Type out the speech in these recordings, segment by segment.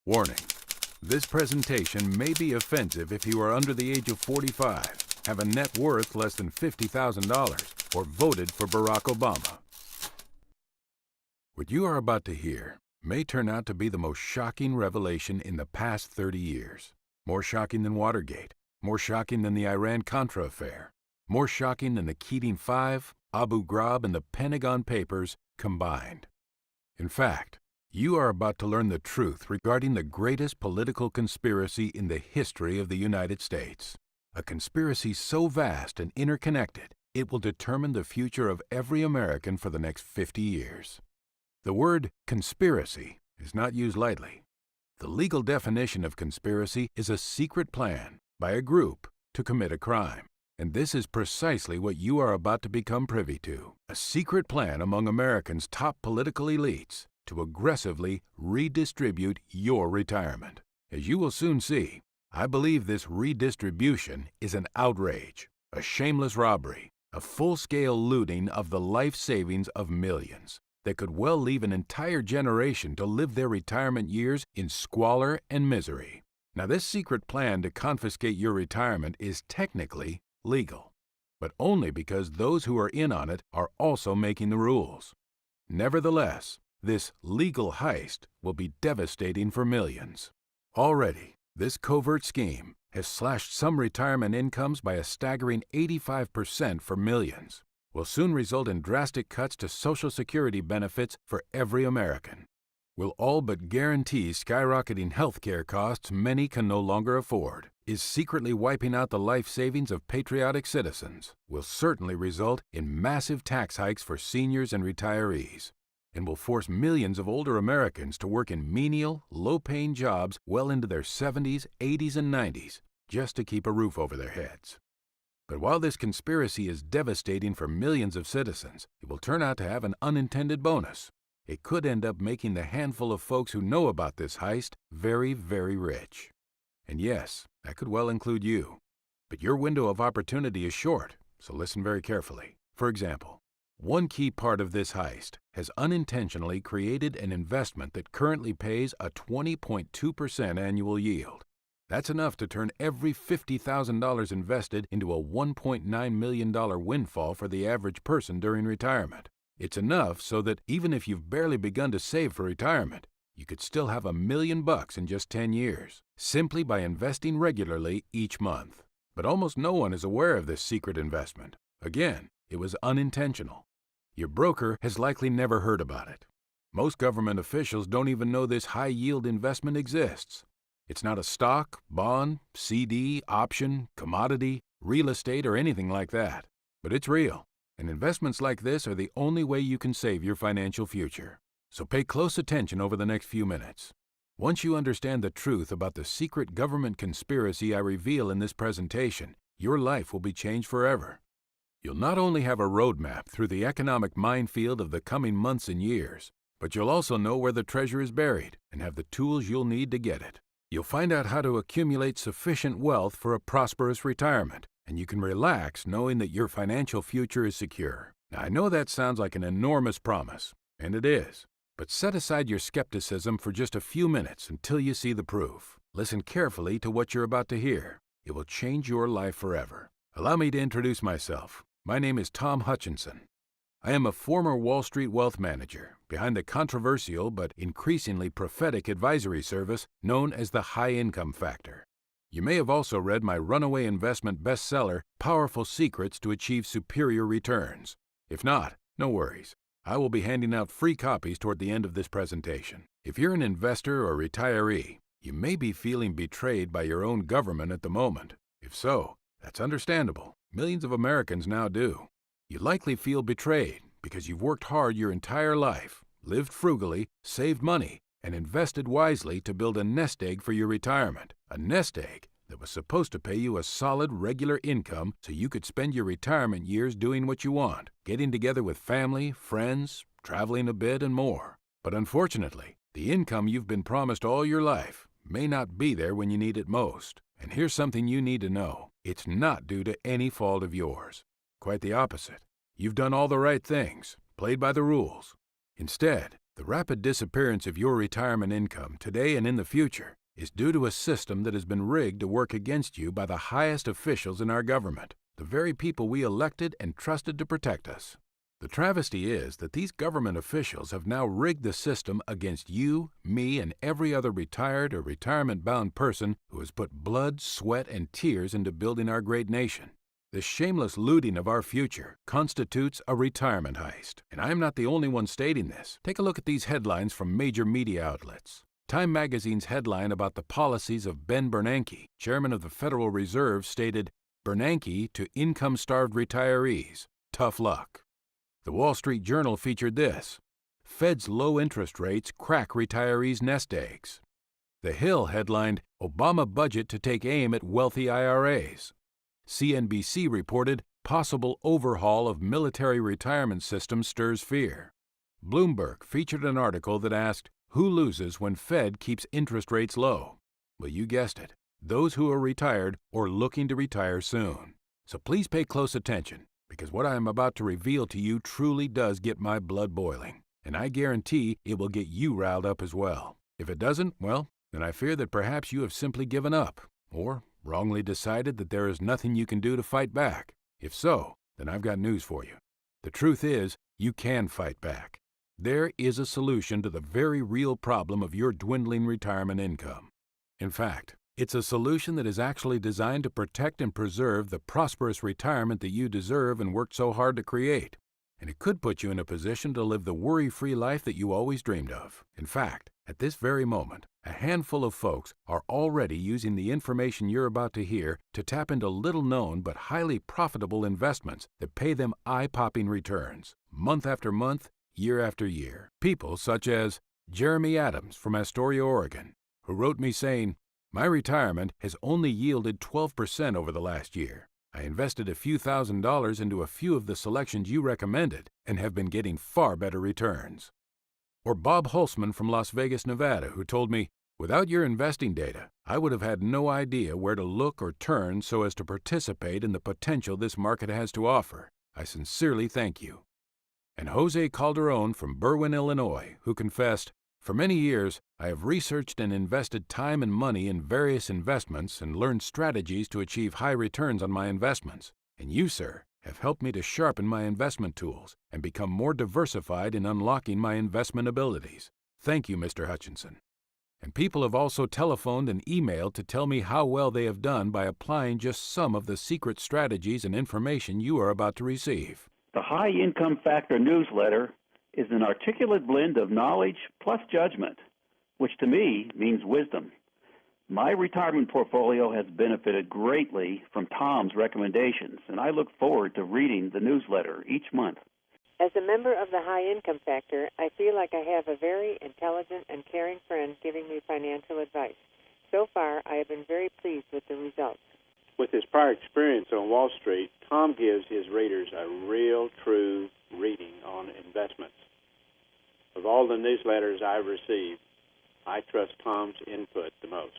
Warning: this presentation may be offensive if you are under the age of 45, have a net worth less than $50,000, or voted for Barack Obama. What you are about to hear may turn out to be the most shocking revelation in the past 30 years. More shocking than Watergate, more shocking than the Iran-Contra affair, more shocking than the Keating Five, Abu Ghraib, and the Pentagon Papers combined. In fact, you are about to learn the truth regarding the greatest political conspiracy in the history of the United States. A conspiracy so vast and interconnected, it will determine the future of every American for the next 50 years. The word conspiracy is not used lightly. The legal definition of conspiracy is a secret plan by a group to commit a crime. And this is precisely what you are about to become privy to. A secret plan among Americans' top political elites to aggressively redistribute your retirement. As you will soon see, I believe this redistribution is an outrage, a shameless robbery, a full-scale looting of the life savings of millions that could well leave an entire generation to live their retirement years in squalor and misery. Now, this secret plan to confiscate your retirement is technically legal, but only because those who are in on it are also making the rules. Nevertheless, this legal heist will be devastating for millions. Already, this covert scheme has slashed some retirement incomes by a staggering 85% for millions, will soon result in drastic cuts to Social Security benefits for every American, will all but guarantee skyrocketing health care costs many can no longer afford, is secretly wiping out the life savings of patriotic citizens, will certainly result in massive tax hikes for seniors and retirees, and will force millions of older Americans to work in menial, low-paying jobs well into their 70s, 80s, and 90s just to keep a roof over their heads. But while this conspiracy is devastating for millions of citizens, it will turn out to have an unintended bonus. It could end up making the handful of folks who know about this heist very, very rich. And yes, that could well include you. But your window of opportunity is short, so listen very carefully. For example, one key part of this heist has unintentionally created an investment that currently pays a 20.2% annual yield. That's enough to turn every $50,000 invested into a $1.9 million windfall for the average person during retirement. It's enough so that even if you've barely begun to save for retirement, you could still have $1 million in just 10 years, simply by investing regularly each month. But almost no one is aware of this secret investment. Again, it was unintentional. Your broker has likely never heard about it. Most government officials don't even know this high-yield investment exists. It's not a stock, bond, CD, option, commodity, real estate, or anything like that. But it's real. And investments like this are the only way you can save your financial future. So pay close attention over the next few minutes. Once you understand the truth about the secret government conspiracy I reveal in this presentation, your life will be changed forever. You'll not only have a roadmap through the economic minefield of the coming months and years, but you'll also know where the treasure is buried and have the tools you'll need to get it. You'll find out how to accumulate sufficient wealth for a prosperous retirement, and you can relax knowing that your financial future is secure. Now, I know that sounds like an enormous promise, and it is, but set aside your skepticism for just a few minutes until you see the proof. Listen carefully to what you're about to hear. It will change your life forever. Allow me to introduce myself. My name is Tom Hutchinson. I am a former Wall Street wealth manager behind the controversial but increasingly prophetic advisory service known as the High Income Factor. You may have also read my runaway investment bestseller, Powerful Secrets to Achieve Superior Returns. If not, no worries. I will be handing out free copies toward the end of this presentation. If you're an investor or retiree, you may be feeling betrayed by your own government at the moment. If so, that's understandable. Millions of Americans now do. You likely feel betrayed because you've worked hard your entire life, lived frugally, saved money, and invested wisely to build a nest egg for your retirement. A nest egg that was supposed to pay you a solid, regular income so you could spend your retirement years doing what you want, getting together with family, friends, traveling a bit, and more. But unfortunately, the income you've been promised all your life may not be there when you need it most. And here's something you need to know. It's not due to any fault of yours. Quite the opposite. You've done all the right things, played by the rules. Instead, The rapid disappearance of your retirement income today and in the future is due to a system that has been rigged to work against you by the highest officials in our government, the very people we elected and trusted to protect us. The travesty is that these government officials have now rigged the system against you, me, and every other retired or retirement-bound person who has put blood, sweat, and tears into building our great nation. This shameless looting of our future constitutes a retirement heist, and I am not the only one stating this. Take a look at these headlines from major media outlets. Time magazine's headline about the policies of Ben Bernanke, chairman of the Federal Reserve, stated, "Bernanke to income-starved retirees. Tough luck." The Wall Street Journal featured this, "Fed's low interest rates crack retirees' nest eggs." The Hill headlined, "Obama budget to take aim at wealthy IRAs." CNBC reported, "Possible overhaul of military retirement system stirs fear." Bloomberg featured an article that asked, "Who loses when Fed keeps interest rates low?" Well, you guessed it, those who are retired or looking to retire soon. So please pay close attention, because what I am about to reveal to you truly does get my blood boiling, and I guarantee it will get you riled up as well. If it doesn't, well, then I fear that perhaps you have simply given up, or wrongly decided that there is nothing you can do to fight back. If so, then I've got news for you. The truth is, you can fight back. There is a solution to the very real problem of your dwindling retirement income. In fact, it's a solution that is actually designed to protect and preserve the prosperous retirement that you deserve and worked so hard to create. And it could put you in a position to live the worry-free life that you always dreamed of. In fact, at this very moment, a handful of folks are already using the information you're about to hear to tap into little-known but highly profitable investments that pay them eye-popping returns, month after month, year after year. People such as Jeremy Adams from Astoria, Oregon, who wrote me saying, "My retirement has only yielded 12% over the last year. I invested a few $1,000s into a few of the selections you recommended and have been getting far better returns." Or Bob Holzman from Las Vegas, Nevada, who told me, "Without your investing data, I would have had no idea where to look or turn so as to participate in the potential this market has to offer. I sincerely thank you." And Jose Calderon from Berwyn, Illinois, who confessed, "For many years, I have researched and invested time and money in various investments and learned strategies to achieve high returns on my investments. And you, sir, have helped me to sharpen my investment tools and become more diversified in unlocking my investment abilities. Thank you, Mr. Hutchinson." And people have also telephoned and emailed to tell me how well they have done by applying just some of the secret strategies and information you are about to receive. The High Income Factor newsletter is an articulate blend of knowledge plus judgment, which to me means wisdom. My retirement portfolio has benefited greatly from Tom's recommendations, and I look forward to reading the newsletter each month. As a member of the High Income Factor, I feel like I have a very intelligent and caring friend giving me financial advice. So far, I have been very pleased with the results. With his prior experience on Wall Street, Tom gives his readers a real, true reading on investments. Of all the newsletters I've received, I trust Tom's input the most.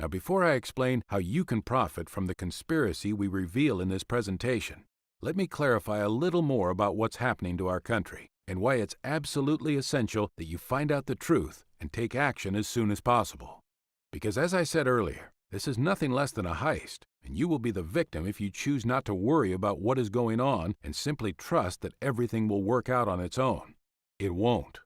Now, before I explain how you can profit from the conspiracy we reveal in this presentation, let me clarify a little more about what's happening to our country and why it's absolutely essential that you find out the truth and take action as soon as possible. Because as I said earlier, this is nothing less than a heist, and you will be the victim if you choose not to worry about what is going on and simply trust that everything will work out on its own. It won't.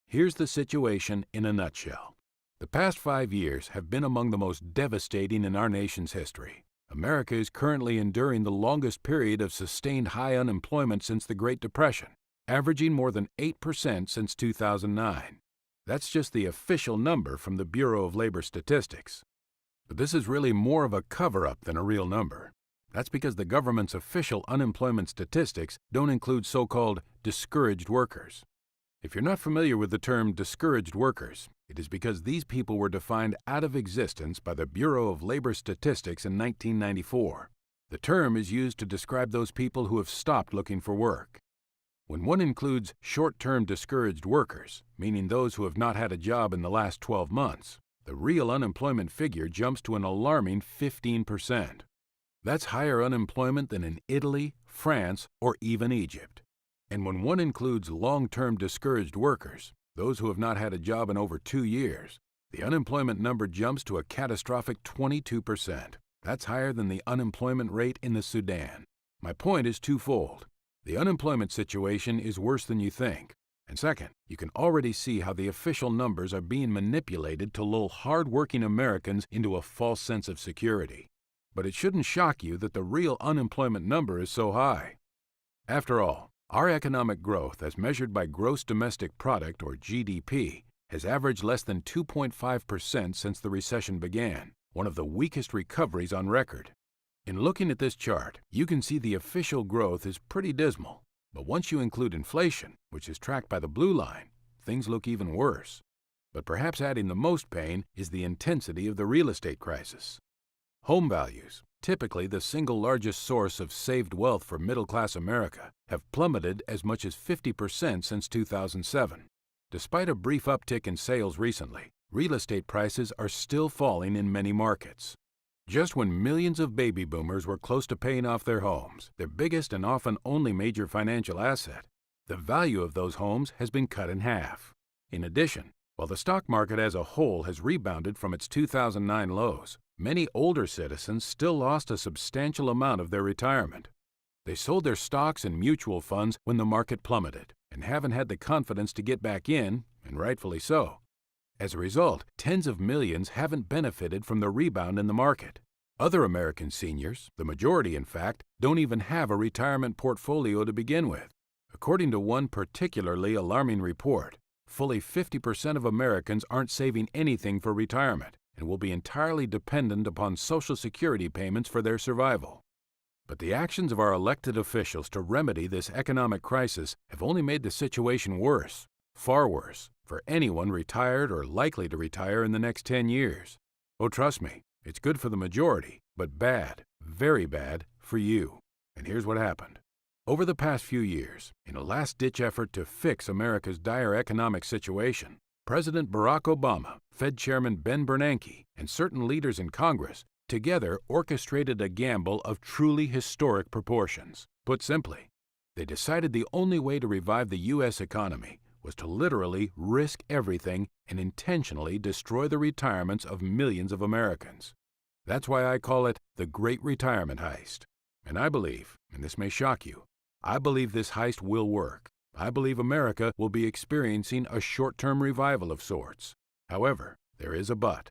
Here's the situation in a nutshell. The past 5 years have been among the most devastating in our nation's history. America is currently enduring the longest period of sustained high unemployment since the Great Depression, averaging more than 8% since 2009. That's just the official number from the Bureau of Labor Statistics. But this is really more of a cover-up than a real number. That's because the government's official unemployment statistics don't include so-called discouraged workers. If you're not familiar with the term discouraged workers, it is because these people were defined out of existence by the Bureau of Labor Statistics in 1994. The term is used to describe those people who have stopped looking for work. When one includes short-term discouraged workers, meaning those who have not had a job in the last 12 months, the real unemployment figure jumps to an alarming 15%. That's higher unemployment than in Italy, France, or even Egypt. And when one includes long-term discouraged workers, those who have not had a job in over 2 years, the unemployment number jumps to a catastrophic 22%. That's higher than the unemployment rate in the Sudan. My point is twofold. The unemployment situation is worse than you think. And second, you can already see how the official numbers are being manipulated to lull hard-working Americans into a false sense of security. But it shouldn't shock you that the real unemployment number is so high. After all, our economic growth, as measured by gross domestic product, or GDP, has averaged less than 2.5% since the recession began, one of the weakest recoveries on record. In looking at this chart, you can see the official growth is pretty dismal. But once you include inflation, which is tracked by the blue line, things look even worse. But perhaps adding the most pain is the intensity of the real estate crisis. Home values, typically the single largest source of saved wealth for middle-class America, have plummeted as much as 50% since 2007. Despite a brief uptick in sales recently, real estate prices are still falling in many markets. Just when millions of baby boomers were close to paying off their homes, their biggest and often only major financial asset, the value of those homes has been cut in half. In addition, while the stock market as a whole has rebounded from its 2009 lows, many older citizens still lost a substantial amount of their retirement. They sold their stocks and mutual funds when the market plummeted and haven't had the confidence to get back in, and rightfully so. As a result, tens of millions haven't benefited from the rebound in the market. Other American seniors, the majority in fact, don't even have a retirement portfolio to begin with. According to one particularly alarming report, fully 50% of Americans aren't saving anything for retirement and will be entirely dependent upon Social Security payments for their survival. But the actions of our elected officials to remedy this economic crisis have only made the situation worse, far worse, for anyone retired or likely to retire in the next 10 years. Oh, trust me, it's good for the majority, but bad, very bad, for you. And here's what happened. Over the past few years, in a last-ditch effort to fix America's dire economic situation, President Barack Obama, Fed Chairman Ben Bernanke, and certain leaders in Congress together orchestrated a gamble of truly historic proportions. Put simply, they decided the only way to revive the U.S. economy was to literally risk everything and intentionally destroy the retirements of millions of Americans. That's why I call it the Great Retirement Heist. And I believe, and this may shock you, I believe this heist will work. I believe America will be experiencing a short-term revival of sorts. However, there is a but.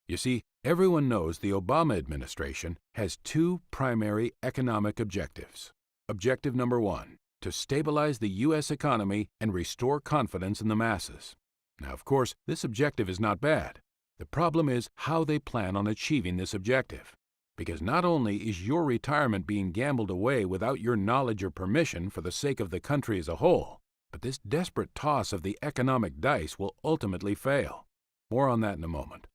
You see, everyone knows the Obama administration has two primary economic objectives. Objective number one, to stabilize the U.S. economy and restore confidence in the masses. Now, of course, this objective is not bad. The problem is how they plan on achieving this objective. Because not only is your retirement being gambled away without your knowledge or permission for the sake of the country as a whole, but this desperate toss of the economic dice will ultimately fail. More on that in a moment.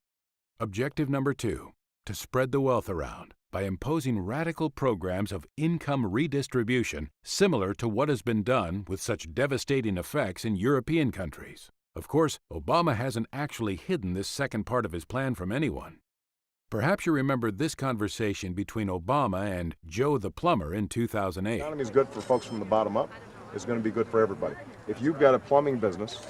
Objective number two, to spread the wealth around by imposing radical programs of income redistribution similar to what has been done with such devastating effects in European countries. Of course, Obama hasn't actually hidden this second part of his plan from anyone. Perhaps you remember this conversation between Obama and Joe the plumber in 2008. The economy is good for folks from the bottom up. It's going to be good for everybody. If you've got a plumbing business,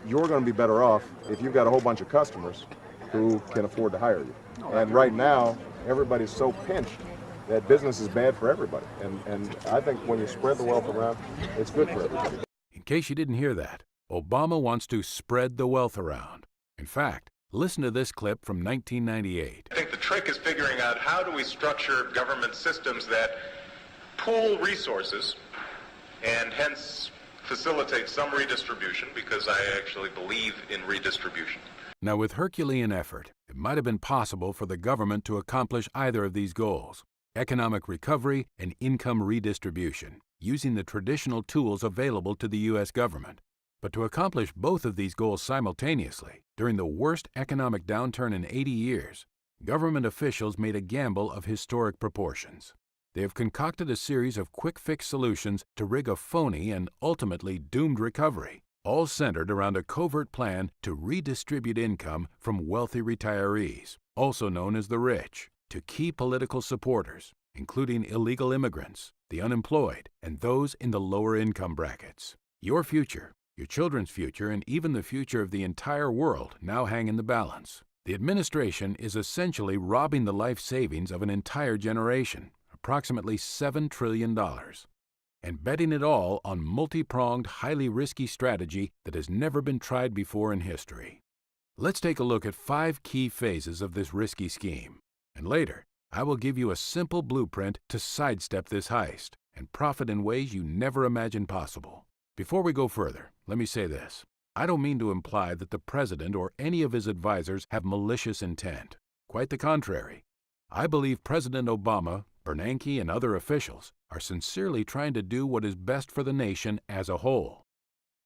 you're going to be better off if you've got a whole bunch of customers who can afford to hire you. And right now, everybody's so pinched that business is bad for everybody. And I think when you spread the wealth around, it's good for everybody. In case you didn't hear that, Obama wants to spread the wealth around. In fact, listen to this clip from 1998. I think the trick is figuring out how do we structure government systems that pool resources and hence facilitate some redistribution, because I actually believe in redistribution. Now, with Herculean effort, it might have been possible for the government to accomplish either of these goals, economic recovery and income redistribution, using the traditional tools available to the U.S. government. But to accomplish both of these goals simultaneously, during the worst economic downturn in 80 years, government officials made a gamble of historic proportions. They have concocted a series of quick-fix solutions to rig a phony and ultimately doomed recovery, all centered around a covert plan to redistribute income from wealthy retirees, also known as the rich, to key political supporters, including illegal immigrants, the unemployed, and those in the lower income brackets. Your future, your children's future, and even the future of the entire world now hang in the balance. The administration is essentially robbing the life savings of an entire generation, approximately $7 trillion, and betting it all on multi-pronged, highly risky strategy that has never been tried before in history. Let's take a look at 5 key phases of this risky scheme, and later, I will give you a simple blueprint to sidestep this heist and profit in ways you never imagined possible. Before we go further, let me say this. I don't mean to imply that the president or any of his advisors have malicious intent. Quite the contrary. I believe President Obama, Bernanke, and other officials are sincerely trying to do what is best for the nation as a whole.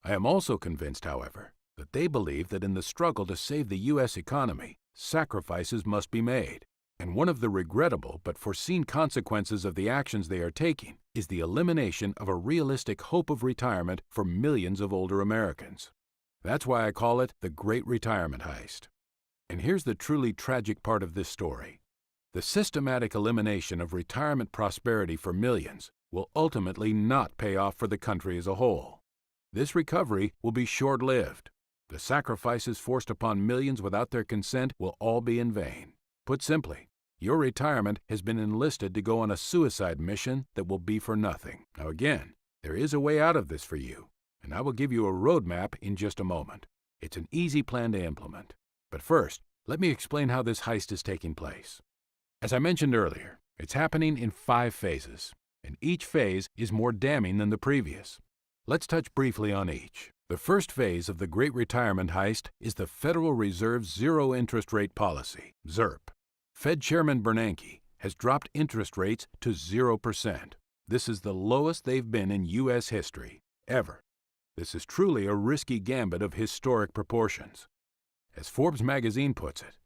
I am also convinced, however, that they believe that in the struggle to save the U.S. economy, sacrifices must be made. And one of the regrettable but foreseen consequences of the actions they are taking is the elimination of a realistic hope of retirement for millions of older Americans. That's why I call it the Great Retirement Heist. And here's the truly tragic part of this story. The systematic elimination of retirement prosperity for millions will ultimately not pay off for the country as a whole. This recovery will be short-lived. The sacrifices forced upon millions without their consent will all be in vain. Put simply, your retirement has been enlisted to go on a suicide mission that will be for nothing. Now again, there is a way out of this for you, and I will give you a roadmap in just a moment. It's an easy plan to implement. But first, let me explain how this heist is taking place. As I mentioned earlier, it's happening in 5 phases, and each phase is more damning than the previous. Let's touch briefly on each. The first phase of the Great Retirement Heist is the Federal Reserve's zero interest rate policy, ZIRP. Fed Chairman Bernanke has dropped interest rates to 0%. This is the lowest they've been in U.S. history, ever. This is truly a risky gambit of historic proportions. As Forbes magazine puts it,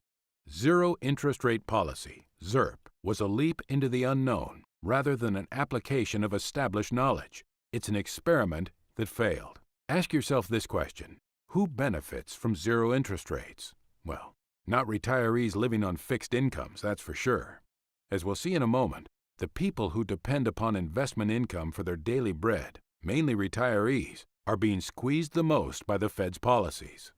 zero interest rate policy, ZIRP, was a leap into the unknown rather than an application of established knowledge. It's an experiment that failed. Ask yourself this question: who benefits from zero interest rates? Well, not retirees living on fixed incomes, that's for sure. As we'll see in a moment, the people who depend upon investment income for their daily bread, mainly retirees, are being squeezed the most by the Fed's policies.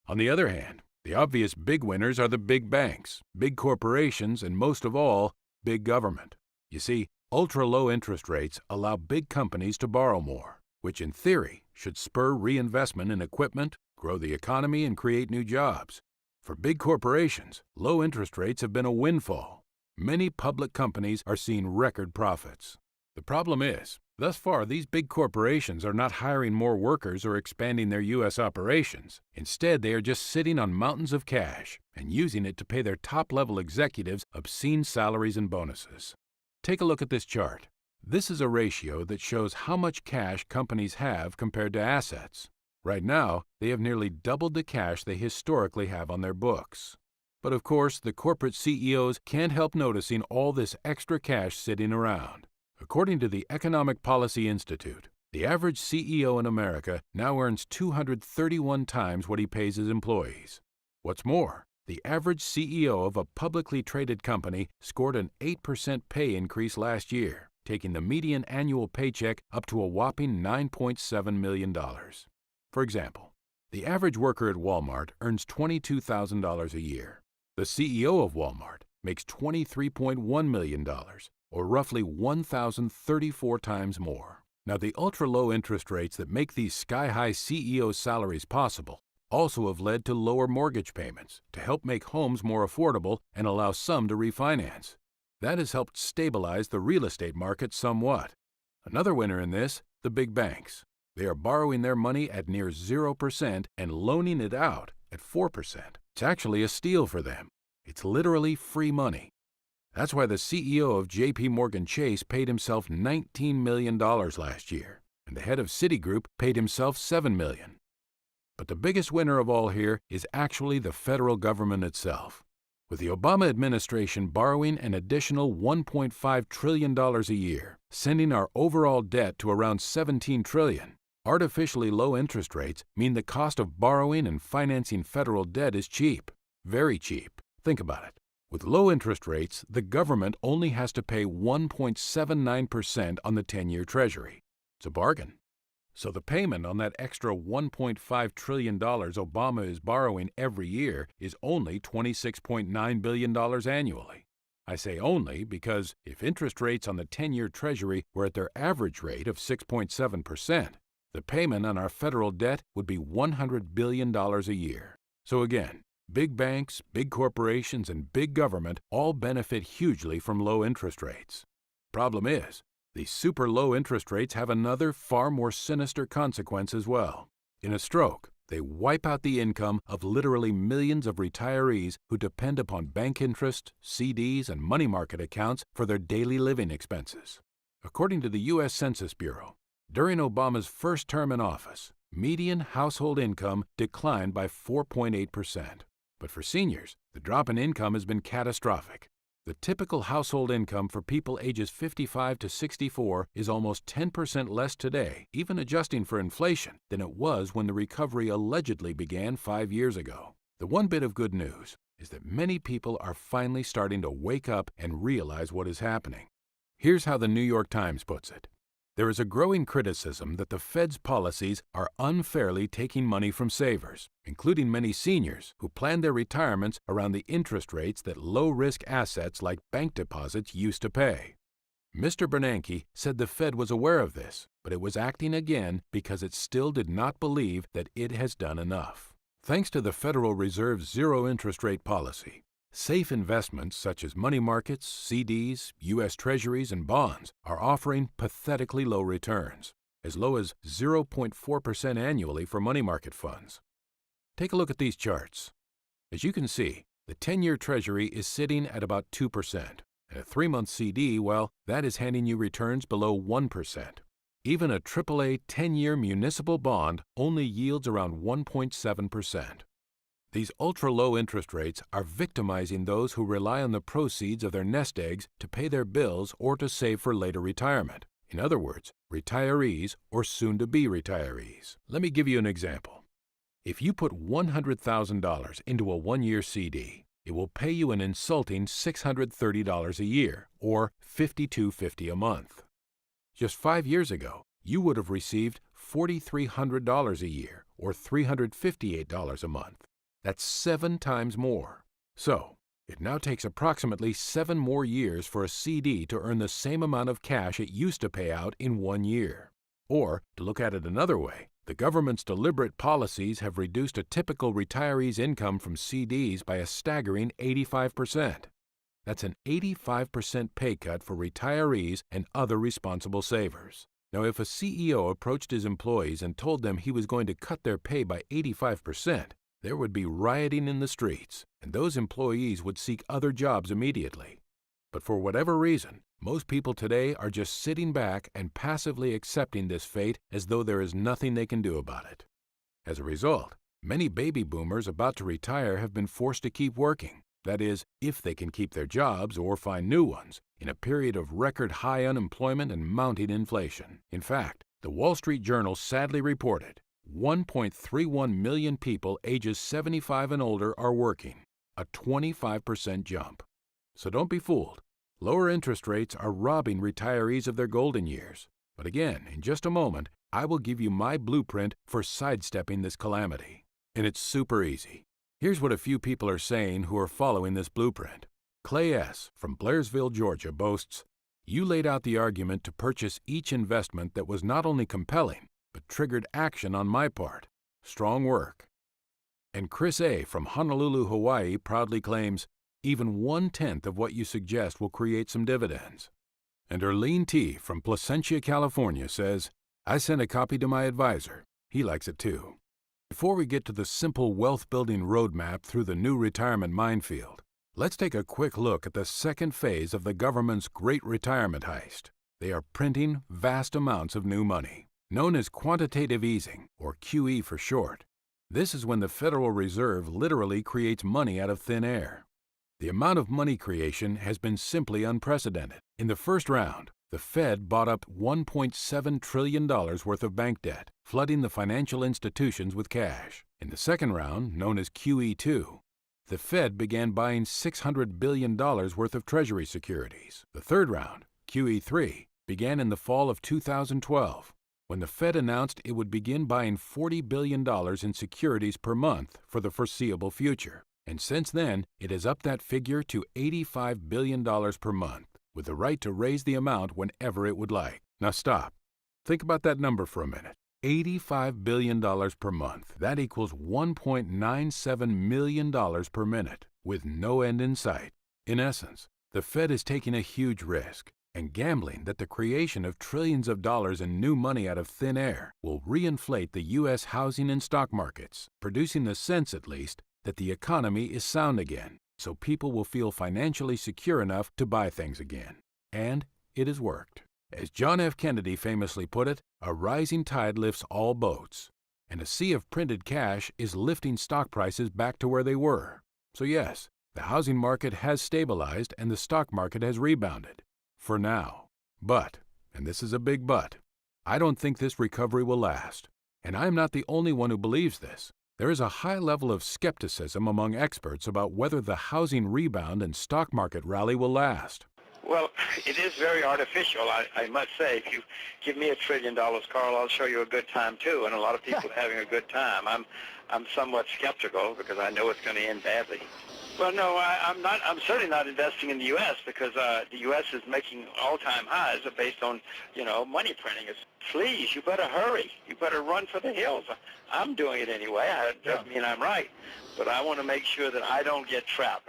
On the other hand, the obvious big winners are the big banks, big corporations, and most of all, big government. You see, ultra-low interest rates allow big companies to borrow more, which in theory should spur reinvestment in equipment, grow the economy, and create new jobs. For big corporations, low interest rates have been a windfall. Many public companies are seeing record profits. The problem is, thus far, these big corporations are not hiring more workers or expanding their U.S. operations. Instead, they are just sitting on mountains of cash and using it to pay their top-level executives obscene salaries and bonuses. Take a look at this chart. This is a ratio that shows how much cash companies have compared to assets. Right now, they have nearly doubled the cash they historically have on their books. But of course, the corporate CEOs can't help noticing all this extra cash sitting around. According to the Economic Policy Institute, the average CEO in America now earns 231 times what he pays his employees. What's more, the average CEO of a publicly traded company scored an 8% pay increase last year, taking the median annual paycheck up to a whopping $9.7 million. For example, the average worker at Walmart earns $22,000 a year. The CEO of Walmart makes $23.1 million, or roughly 1,034 times more. Now, the ultra-low interest rates that make these sky-high CEO salaries possible also have led to lower mortgage payments to help make homes more affordable and allow some to refinance. That has helped stabilize the real estate market somewhat. Another winner in this, the big banks. They are borrowing their money at near 0% and loaning it out at 4%. It's actually a steal for them. It's literally free money. That's why the CEO of J.P. Morgan Chase paid himself $19 million last year, and the head of Citigroup paid himself $7 million. But the biggest winner of all here is actually the federal government itself. With the Obama administration borrowing an additional $1.5 trillion a year, sending our overall debt to around $17 trillion, artificially low interest rates mean the cost of borrowing and financing federal debt is cheap. Very cheap. Think about it. With low interest rates, the government only has to pay 1.79% on the 10-year Treasury. It's a bargain. So the payment on that extra $1.5 trillion Obama is borrowing every year is only $26.9 billion annually. I say only because if interest rates on the 10-year Treasury were at their average rate of 6.7%, the payment on our federal debt would be $100 billion a year. So again, big banks, big corporations, and big government all benefit hugely from low interest rates. Problem is, these super low interest rates have another far more sinister consequence as well. In a stroke, they wipe out the income of literally millions of retirees who depend upon bank interest, CDs, and money market accounts for their daily living expenses. According to the U.S. Census Bureau, during Obama's first term in office, median household income declined by 4.8%. But for seniors, the drop in income has been catastrophic. The typical household income for people ages 55 to 64 is almost 10% less today, even adjusting for inflation, than it was when the recovery allegedly began 5 years ago. The one bit of good news is that many people are finally starting to wake up and realize what is happening. Here's how the New York Times puts it. There is a growing criticism that the Fed's policies are unfairly taking money from savers, including many seniors who plan their retirements around the interest rates that low-risk assets like bank deposits used to pay. Mr. Bernanke said the Fed was aware of this, but it was acting again because it still did not believe that it has done enough. Thanks to the Federal Reserve's zero-interest rate policy, safe investments such as money markets, CDs, U.S. Treasuries, and bonds are offering pathetically low returns, as low as 0.4% annually for money market funds. Take a look at these charts. As you can see, the 10-year Treasury is sitting at about 2%, and a 3-month CD, well, that is handing you returns below 1%. Even a AAA 10-year municipal bond only yields around 1.7%. These ultra-low interest rates are victimizing those who rely on the proceeds of their nest eggs to pay their bills or to save for later retirement. In other words, retirees or soon-to-be retirees. Let me give you an example. If you put $100,000 into a 1-year CD, it will pay you an insulting $630 a year, or $52.50 a month. Just 5 years ago, you would have received $4,300 a year, or $358 a month. That's 7 times more. So, it now takes approximately 7 more years for a CD to earn the same amount of cash it used to pay out in 1 year. Or, to look at it another way, the government's deliberate policies have reduced a typical retiree's income from CDs by a staggering 85%. That's an 85% pay cut for retirees and other responsible savers. Now, if a CEO approached his employees and told them he was going to cut their pay by 85%, there would be rioting in the streets, and those employees would seek other jobs immediately. But for whatever reason, most people today are just sitting back and passively accepting this fate as though there is nothing they can do about it. As a result, many baby boomers about to retire have been forced to keep working, that is, if they can keep their jobs or find new ones, in a period of record high unemployment and mounting inflation. In fact, the Wall Street Journal sadly reported 1.31 million people ages 75 and older are working, a 25% jump. So don't be fooled. Lower interest rates are robbing retirees of their golden years. But again, in just a moment, I will give you my blueprint for sidestepping this calamity. And it's super easy. Here's what a few people are saying who are following this blueprint. Clay S. from Blairsville, Georgia boasts, "You laid out the argument to purchase each investment that was not only compelling, but triggered action on my part. Strong work." And Chris A. from Honolulu, Hawaii proudly claims, "Even 1/10 of what you suggest will create some dividends." And Erlene T. from Placentia, California says, "I sent a copy to my advisor. He likes it too." Before we get to the simple wealth-building roadmap through the new retirement minefield, let's take a quick look at the second phase of the government's great retirement heist. They are printing vast amounts of new money. Known as quantitative easing, or QE for short, this is when the Federal Reserve literally creates money out of thin air. The amount of money creation has been simply unprecedented. In the first round, the Fed bought up $1.7 trillion worth of bank debt, flooding the financial institutions with cash. In the second round, known as QE2, the Fed began buying $600 billion worth of Treasury securities. The third round, QE3, began in the fall of 2012, when the Fed announced it would begin buying $40 billion in securities per month for the foreseeable future. And since then, it has upped that figure to $85 billion per month, with the right to raise the amount whenever it would like. Now stop. Think about that number for a minute. $85 billion per month. That equals $1.97 million per minute, with no end in sight. In essence, the Fed is taking a huge risk and gambling that the creation of trillions of dollars in new money out of thin air will reinflate the U.S. housing and stock markets, producing the sense, at least, that the economy is sound again, so people will feel financially secure enough to buy things again. And it has worked. As John F. Kennedy famously put it, a rising tide lifts all boats, and a sea of printed cash is lifting stock prices back to where they were. So yes, the housing market has stabilized and the stock market has rebounded. For now. But, and this is a big but, I don't think this recovery will last. And I'm not the only one who believes this. There is a high level of skepticism among experts about whether the housing rebound and stock market rally will last. Well, it is very artificial, I must say. If you give me $1 trillion, Carl, I'll show you a good time too, and a lot of people are having a good time. I'm somewhat skeptical because I know it's going to end badly. Well, no, I'm not. I'm certainly not investing in the U.S. because the U.S. is making all-time highs based on, money printing. Please, you better hurry. You better run for the hills. I'm doing it anyway. It doesn't mean I'm right, but I want to make sure that I don't get trapped.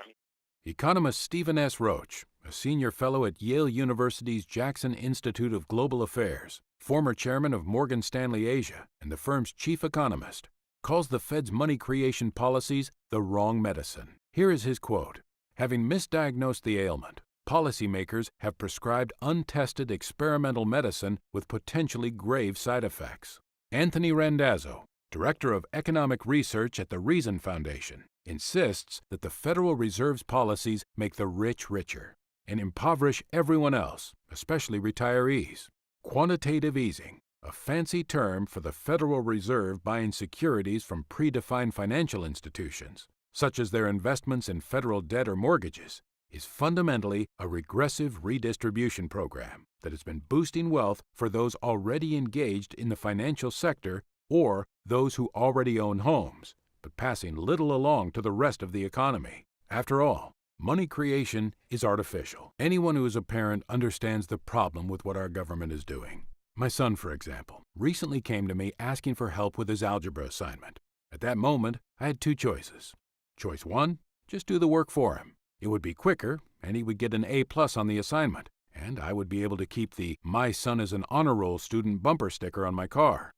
Economist Stephen S. Roach, a senior fellow at Yale University's Jackson Institute of Global Affairs, former chairman of Morgan Stanley Asia, and the firm's chief economist, calls the Fed's money creation policies the wrong medicine. Here is his quote: "Having misdiagnosed the ailment, policymakers have prescribed untested experimental medicine with potentially grave side effects." Anthony Randazzo, director of economic research at the Reason Foundation, insists that the Federal Reserve's policies make the rich richer and impoverish everyone else, especially retirees. Quantitative easing, a fancy term for the Federal Reserve buying securities from predefined financial institutions, such as their investments in federal debt or mortgages, is fundamentally a regressive redistribution program that has been boosting wealth for those already engaged in the financial sector or those who already own homes, but passing little along to the rest of the economy. After all, money creation is artificial. Anyone who is a parent understands the problem with what our government is doing. My son, for example, recently came to me asking for help with his algebra assignment. At that moment, I had two choices. Choice one, just do the work for him. It would be quicker, and he would get an A+ on the assignment, and I would be able to keep the "My son is an honor roll student" bumper sticker on my car.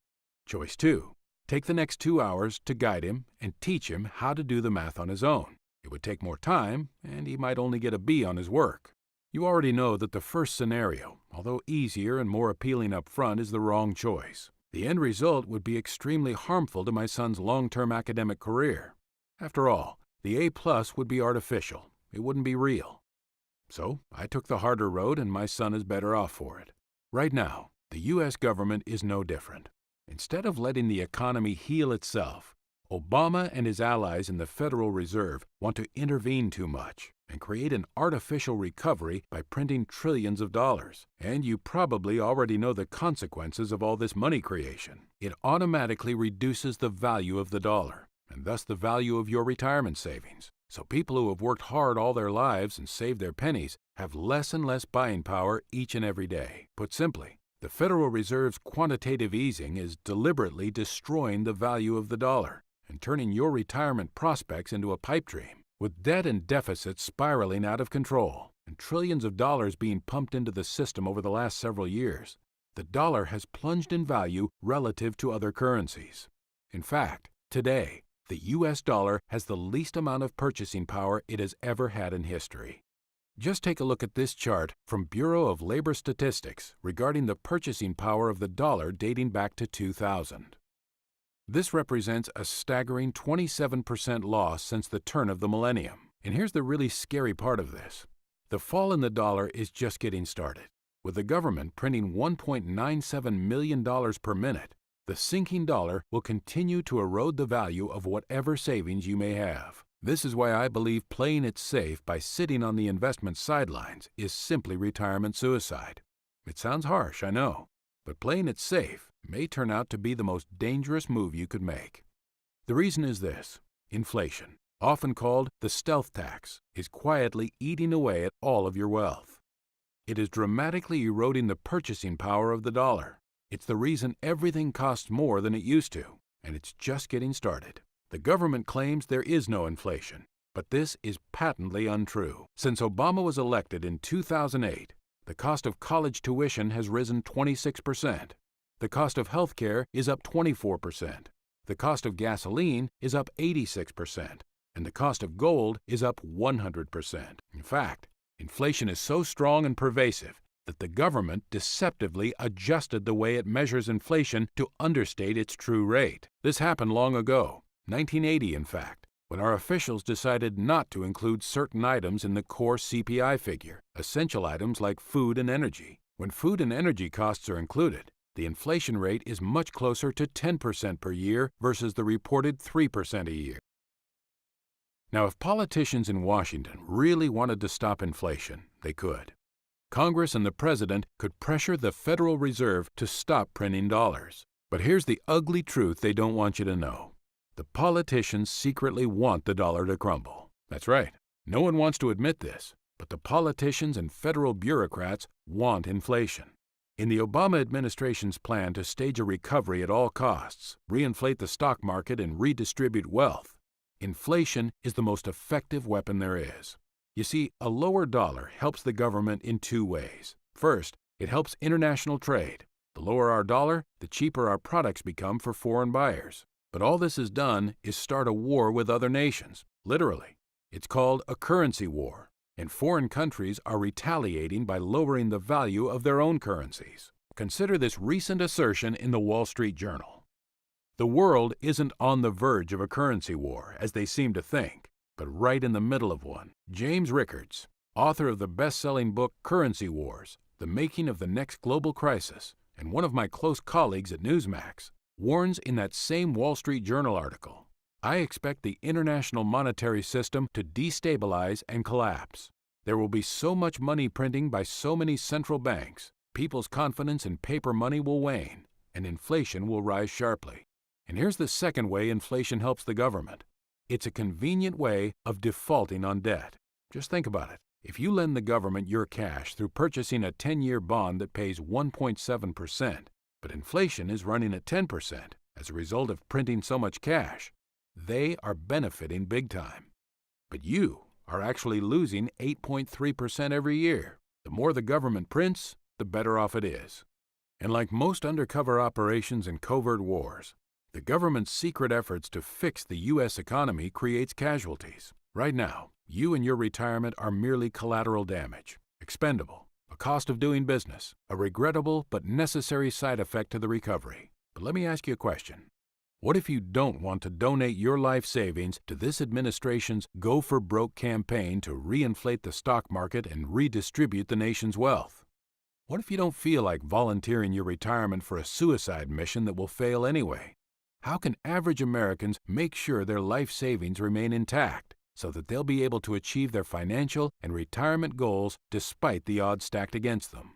Choice two, take the next 2 hours to guide him and teach him how to do the math on his own. It would take more time, and he might only get a B on his work. You already know that the first scenario, although easier and more appealing up front, is the wrong choice. The end result would be extremely harmful to my son's long-term academic career. After all, the A+ would be artificial. It wouldn't be real. So I took the harder road, and my son is better off for it. Right now, the U.S. government is no different. Instead of letting the economy heal itself, Obama and his allies in the Federal Reserve want to intervene too much and create an artificial recovery by printing trillions of dollars. And you probably already know the consequences of all this money creation. It automatically reduces the value of the dollar, and thus the value of your retirement savings. So people who have worked hard all their lives and saved their pennies have less and less buying power each and every day. Put simply, the Federal Reserve's quantitative easing is deliberately destroying the value of the dollar and turning your retirement prospects into a pipe dream. With debt and deficits spiraling out of control and trillions of dollars being pumped into the system over the last several years, the dollar has plunged in value relative to other currencies. In fact, today, the U.S. dollar has the least amount of purchasing power it has ever had in history. Just take a look at this chart from Bureau of Labor Statistics regarding the purchasing power of the dollar dating back to 2000. This represents a staggering 27% loss since the turn of the millennium. And here's the really scary part of this. The fall in the dollar is just getting started. With the government printing $1.97 million per minute, the sinking dollar will continue to erode the value of whatever savings you may have. This is why I believe playing it safe by sitting on the investment sidelines is simply retirement suicide. It sounds harsh, I know, but playing it safe may turn out to be the most dangerous move you could make. The reason is this: inflation, often called the stealth tax, is quietly eating away at all of your wealth. It is dramatically eroding the purchasing power of the dollar. It's the reason everything costs more than it used to, and it's just getting started. The government claims there is no inflation, but this is patently untrue. Since Obama was elected in 2008, the cost of college tuition has risen 26%. The cost of health care is up 24%. The cost of gasoline is up 86%. And the cost of gold is up 100%. In fact, inflation is so strong and pervasive that the government deceptively adjusted the way it measures inflation to understate its true rate. This happened long ago, 1980 in fact, when our officials decided not to include certain items in the core CPI figure, essential items like food and energy. When food and energy costs are included, the inflation rate is much closer to 10% per year versus the reported 3% a year. Now, if politicians in Washington really wanted to stop inflation, they could. Congress and the President could pressure the Federal Reserve to stop printing dollars. But here's the ugly truth they don't want you to know. The politicians secretly want the dollar to crumble. That's right. No one wants to admit this, but the politicians and federal bureaucrats want inflation. In the Obama administration's plan to stage a recovery at all costs, reinflate the stock market, and redistribute wealth, inflation is the most effective weapon there is. You see, a lower dollar helps the government in two ways. First, it helps international trade. The lower our dollar, the cheaper our products become for foreign buyers. But all this has done is start a war with other nations, literally. It's called a currency war, and foreign countries are retaliating by lowering the value of their own currencies. Consider this recent assertion in the Wall Street Journal. The world isn't on the verge of a currency war, as they seem to think, but right in the middle of one. James Rickards, author of the best-selling book Currency Wars, The Making of the Next Global Crisis, and one of my close colleagues at Newsmax, warns in that same Wall Street Journal article, I expect the international monetary system to destabilize and collapse. There will be so much money printing by so many central banks, people's confidence in paper money will wane, and inflation will rise sharply. And here's the second way inflation helps the government. It's a convenient way of defaulting on debt. Just think about it. If you lend the government your cash through purchasing a 10-year bond that pays 1.7%, but inflation is running at 10% as a result of printing so much cash, they are benefiting big time. But you are actually losing 8.3% every year. The more the government prints, the better off it is. And like most undercover operations and covert wars, the government's secret efforts to fix the U.S. economy creates casualties. Right now, you and your retirement are merely collateral damage, expendable, a cost of doing business, a regrettable but necessary side effect to the recovery. But let me ask you a question. What if you don't want to donate your life savings to this administration's Go for Broke campaign to reinflate the stock market and redistribute the nation's wealth? What if you don't feel like volunteering your retirement for a suicide mission that will fail anyway? How can average Americans make sure their life savings remain intact so that they'll be able to achieve their financial and retirement goals despite the odds stacked against them?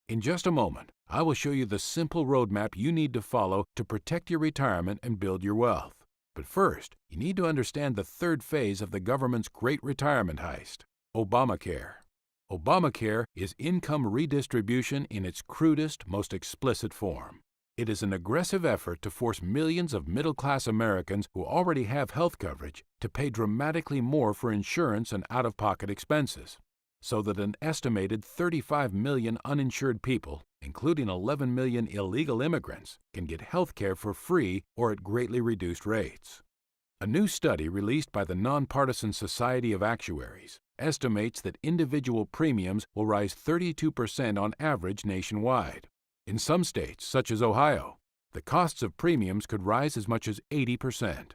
In just a moment, I will show you the simple roadmap you need to follow to protect your retirement and build your wealth. But first, you need to understand the third phase of the government's great retirement heist, Obamacare. Obamacare is income redistribution in its crudest, most explicit form. It is an aggressive effort to force millions of middle-class Americans who already have health coverage to pay dramatically more for insurance and out-of-pocket expenses, so that an estimated 35 million uninsured people, including 11 million illegal immigrants, can get health care for free or at greatly reduced rates. A new study released by the Nonpartisan Society of Actuaries estimates that individual premiums will rise 32% on average nationwide. In some states, such as Ohio, the costs of premiums could rise as much as 80%.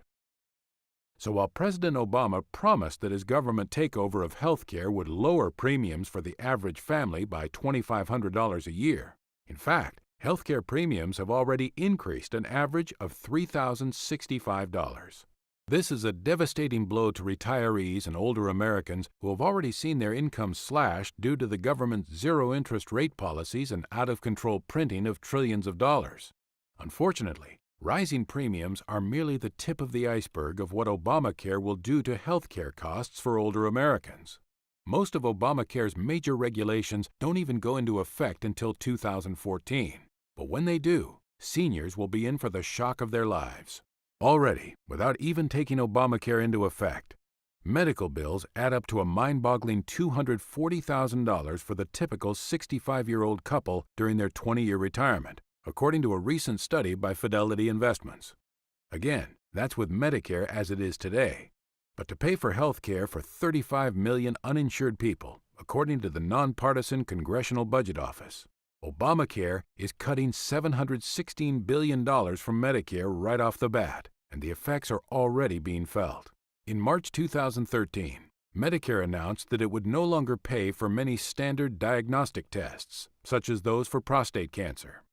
So while President Obama promised that his government takeover of health care would lower premiums for the average family by $2,500 a year, in fact, health care premiums have already increased an average of $3,065. This is a devastating blow to retirees and older Americans who have already seen their incomes slashed due to the government's zero-interest rate policies and out-of-control printing of trillions of dollars. Unfortunately, rising premiums are merely the tip of the iceberg of what Obamacare will do to health care costs for older Americans. Most of Obamacare's major regulations don't even go into effect until 2014. But when they do, seniors will be in for the shock of their lives. Already, without even taking Obamacare into effect, medical bills add up to a mind-boggling $240,000 for the typical 65-year-old couple during their 20-year retirement, according to a recent study by Fidelity Investments. Again, that's with Medicare as it is today. But to pay for health care for 35 million uninsured people, according to the nonpartisan Congressional Budget Office, Obamacare is cutting $716 billion from Medicare right off the bat, and the effects are already being felt. In March 2013, Medicare announced that it would no longer pay for many standard diagnostic tests, such as those for prostate cancer.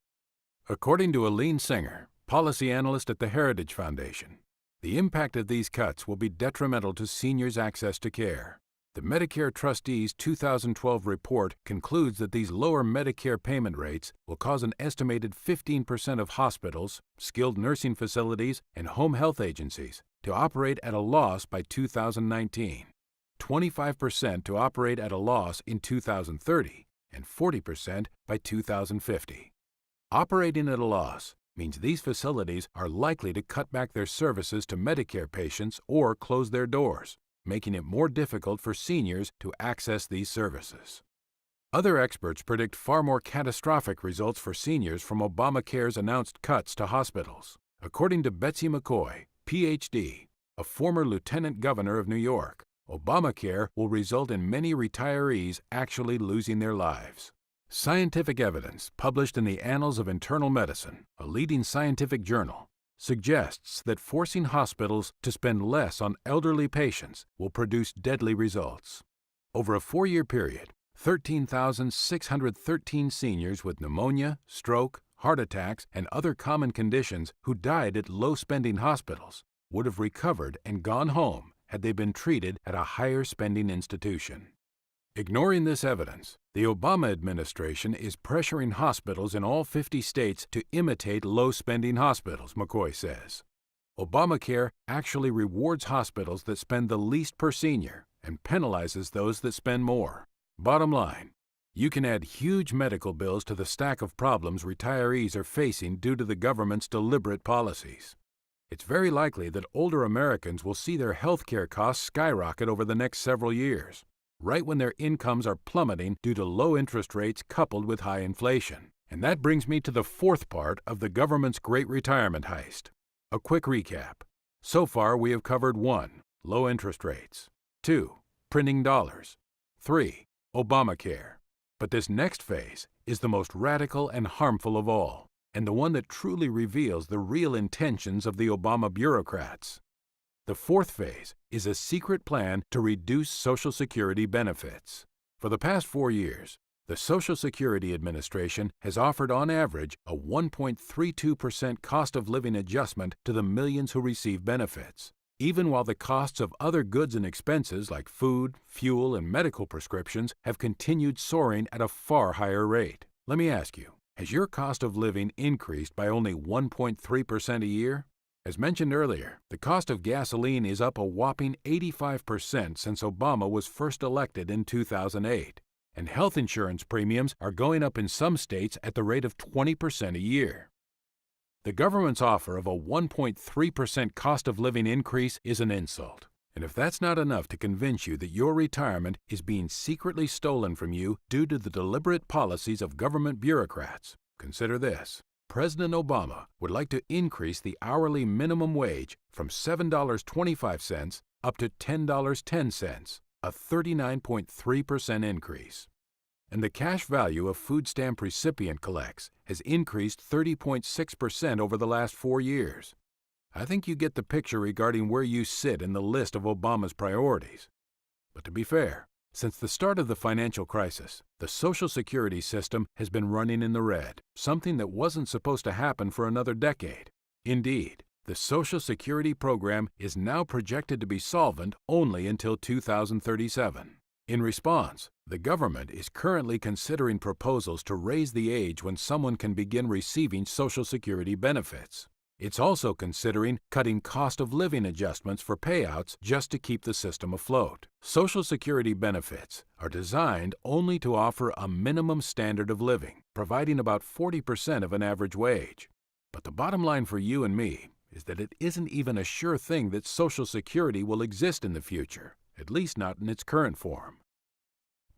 According to Aline Singer, policy analyst at the Heritage Foundation, the impact of these cuts will be detrimental to seniors' access to care. The Medicare Trustees' 2012 report concludes that these lower Medicare payment rates will cause an estimated 15% of hospitals, skilled nursing facilities, and home health agencies to operate at a loss by 2019, 25% to operate at a loss in 2030, and 40% by 2050. Operating at a loss means these facilities are likely to cut back their services to Medicare patients or close their doors, making it more difficult for seniors to access these services. Other experts predict far more catastrophic results for seniors from Obamacare's announced cuts to hospitals. According to Betsy McCoy, Ph.D., a former lieutenant governor of New York, Obamacare will result in many retirees actually losing their lives. Scientific evidence published in the Annals of Internal Medicine, a leading scientific journal, suggests that forcing hospitals to spend less on elderly patients will produce deadly results. Over a 4-year period, 13,613 seniors with pneumonia, stroke, heart attacks, and other common conditions who died at low-spending hospitals would have recovered and gone home had they been treated at a higher-spending institution. Ignoring this evidence, the Obama administration is pressuring hospitals in all 50 states to imitate low-spending hospitals, McCoy says. Obamacare actually rewards hospitals that spend the least per senior and penalizes those that spend more. Bottom line, you can add huge medical bills to the stack of problems retirees are facing due to the government's deliberate policies. It's very likely that older Americans will see their health care costs skyrocket over the next several years, right when their incomes are plummeting due to low interest rates coupled with high inflation. And that brings me to the fourth part of the government's great retirement heist. A quick recap. So far, we have covered 1. Low interest rates. 2. Printing dollars. 3. Obamacare. But this next phase is the most radical and harmful of all, and the one that truly reveals the real intentions of the Obama bureaucrats. The fourth phase is a secret plan to reduce Social Security benefits. For the past 4 years, the Social Security Administration has offered on average a 1.32% cost of living adjustment to the millions who receive benefits, even while the costs of other goods and expenses like food, fuel, and medical prescriptions have continued soaring at a far higher rate. Let me ask you, has your cost of living increased by only 1.3% a year? As mentioned earlier, the cost of gasoline is up a whopping 85% since Obama was first elected in 2008, and health insurance premiums are going up in some states at the rate of 20% a year. The government's offer of a 1.3% cost of living increase is an insult, and if that's not enough to convince you that your retirement is being secretly stolen from you due to the deliberate policies of government bureaucrats, consider this. President Obama would like to increase the hourly minimum wage from $7.25 up to $10.10, a 39.3% increase. And the cash value of food stamp recipient collects has increased 30.6% over the last 4 years. I think you get the picture regarding where you sit in the list of Obama's priorities. But to be fair, since the start of the financial crisis, the Social Security system has been running in the red, something that wasn't supposed to happen for another decade. Indeed, the Social Security program is now projected to be solvent only until 2037. In response, the government is currently considering proposals to raise the age when someone can begin receiving Social Security benefits. It's also considering cutting cost of living adjustments for payouts just to keep the system afloat. Social Security benefits are designed only to offer a minimum standard of living, providing about 40% of an average wage. But the bottom line for you and me is that it isn't even a sure thing that Social Security will exist in the future, at least not in its current form.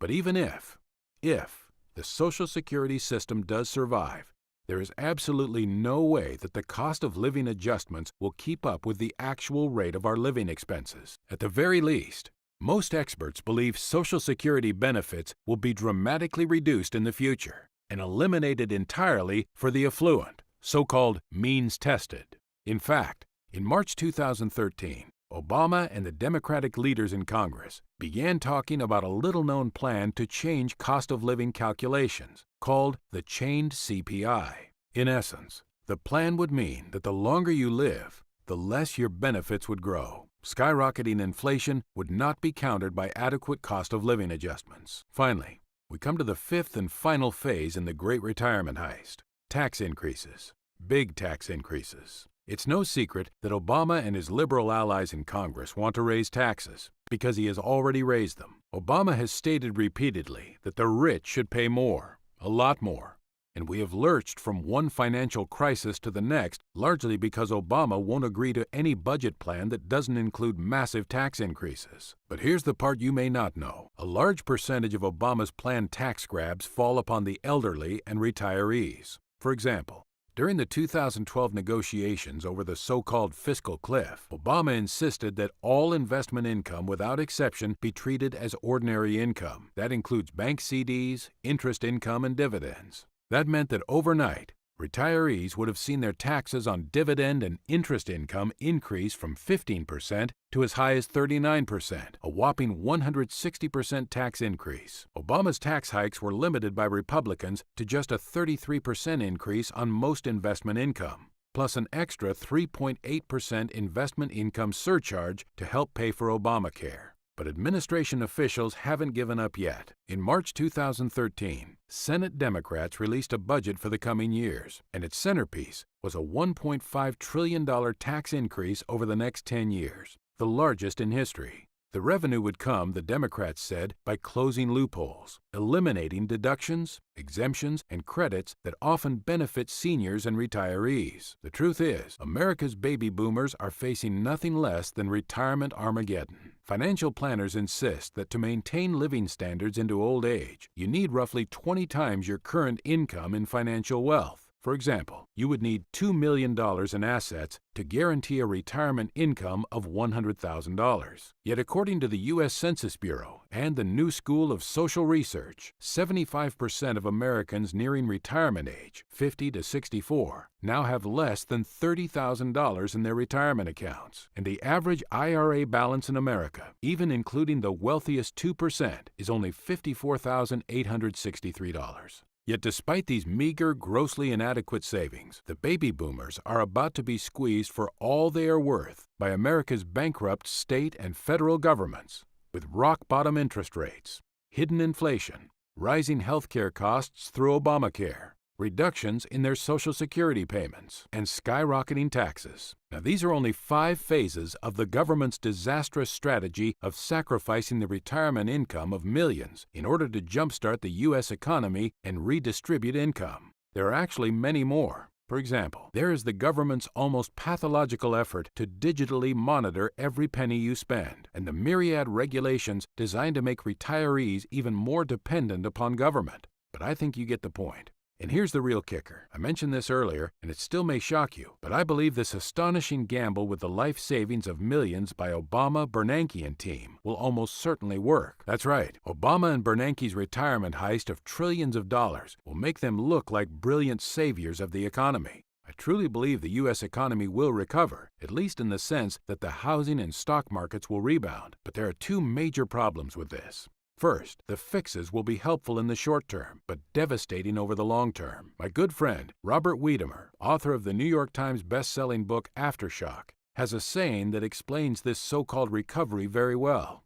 But even if the Social Security system does survive, there is absolutely no way that the cost of living adjustments will keep up with the actual rate of our living expenses. At the very least, most experts believe Social Security benefits will be dramatically reduced in the future and eliminated entirely for the affluent, so-called means-tested. In fact, in March 2013, Obama and the Democratic leaders in Congress began talking about a little-known plan to change cost of living calculations called the chained CPI. In essence, the plan would mean that the longer you live, the less your benefits would grow. Skyrocketing inflation would not be countered by adequate cost of living adjustments. Finally, we come to the fifth and final phase in the Great Retirement Heist: tax increases. Big tax increases. It's no secret that Obama and his liberal allies in Congress want to raise taxes because he has already raised them. Obama has stated repeatedly that the rich should pay more, a lot more. And we have lurched from one financial crisis to the next largely because Obama won't agree to any budget plan that doesn't include massive tax increases. But here's the part you may not know. A large percentage of Obama's planned tax grabs fall upon the elderly and retirees. For example, during the 2012 negotiations over the so-called fiscal cliff, Obama insisted that all investment income without exception be treated as ordinary income. That includes bank CDs, interest income, and dividends. That meant that overnight, retirees would have seen their taxes on dividend and interest income increase from 15% to as high as 39%, a whopping 160% tax increase. Obama's tax hikes were limited by Republicans to just a 33% increase on most investment income, plus an extra 3.8% investment income surcharge to help pay for Obamacare. But administration officials haven't given up yet. In March 2013, Senate Democrats released a budget for the coming years, and its centerpiece was a $1.5 trillion tax increase over the next 10 years, the largest in history. The revenue would come, the Democrats said, by closing loopholes, eliminating deductions, exemptions, and credits that often benefit seniors and retirees. The truth is, America's baby boomers are facing nothing less than retirement Armageddon. Financial planners insist that to maintain living standards into old age, you need roughly 20 times your current income in financial wealth. For example, you would need $2 million in assets to guarantee a retirement income of $100,000. Yet according to the U.S. Census Bureau and the New School of Social Research, 75% of Americans nearing retirement age, 50 to 64, now have less than $30,000 in their retirement accounts. And the average IRA balance in America, even including the wealthiest 2%, is only $54,863. Yet despite these meager, grossly inadequate savings, the baby boomers are about to be squeezed for all they are worth by America's bankrupt state and federal governments, with rock-bottom interest rates, hidden inflation, rising health care costs through Obamacare, reductions in their Social Security payments, and skyrocketing taxes. Now, these are only 5 phases of the government's disastrous strategy of sacrificing the retirement income of millions in order to jumpstart the U.S. economy and redistribute income. There are actually many more. For example, there is the government's almost pathological effort to digitally monitor every penny you spend, and the myriad regulations designed to make retirees even more dependent upon government. But I think you get the point. And here's the real kicker. I mentioned this earlier, and it still may shock you, but I believe this astonishing gamble with the life savings of millions by Obama-Bernanke and team will almost certainly work. That's right. Obama and Bernanke's retirement heist of trillions of dollars will make them look like brilliant saviors of the economy. I truly believe the U.S. economy will recover, at least in the sense that the housing and stock markets will rebound. But there are 2 major problems with this. First, the fixes will be helpful in the short term, but devastating over the long term. My good friend, Robert Wiedemer, author of the New York Times best-selling book Aftershock, has a saying that explains this so-called recovery very well.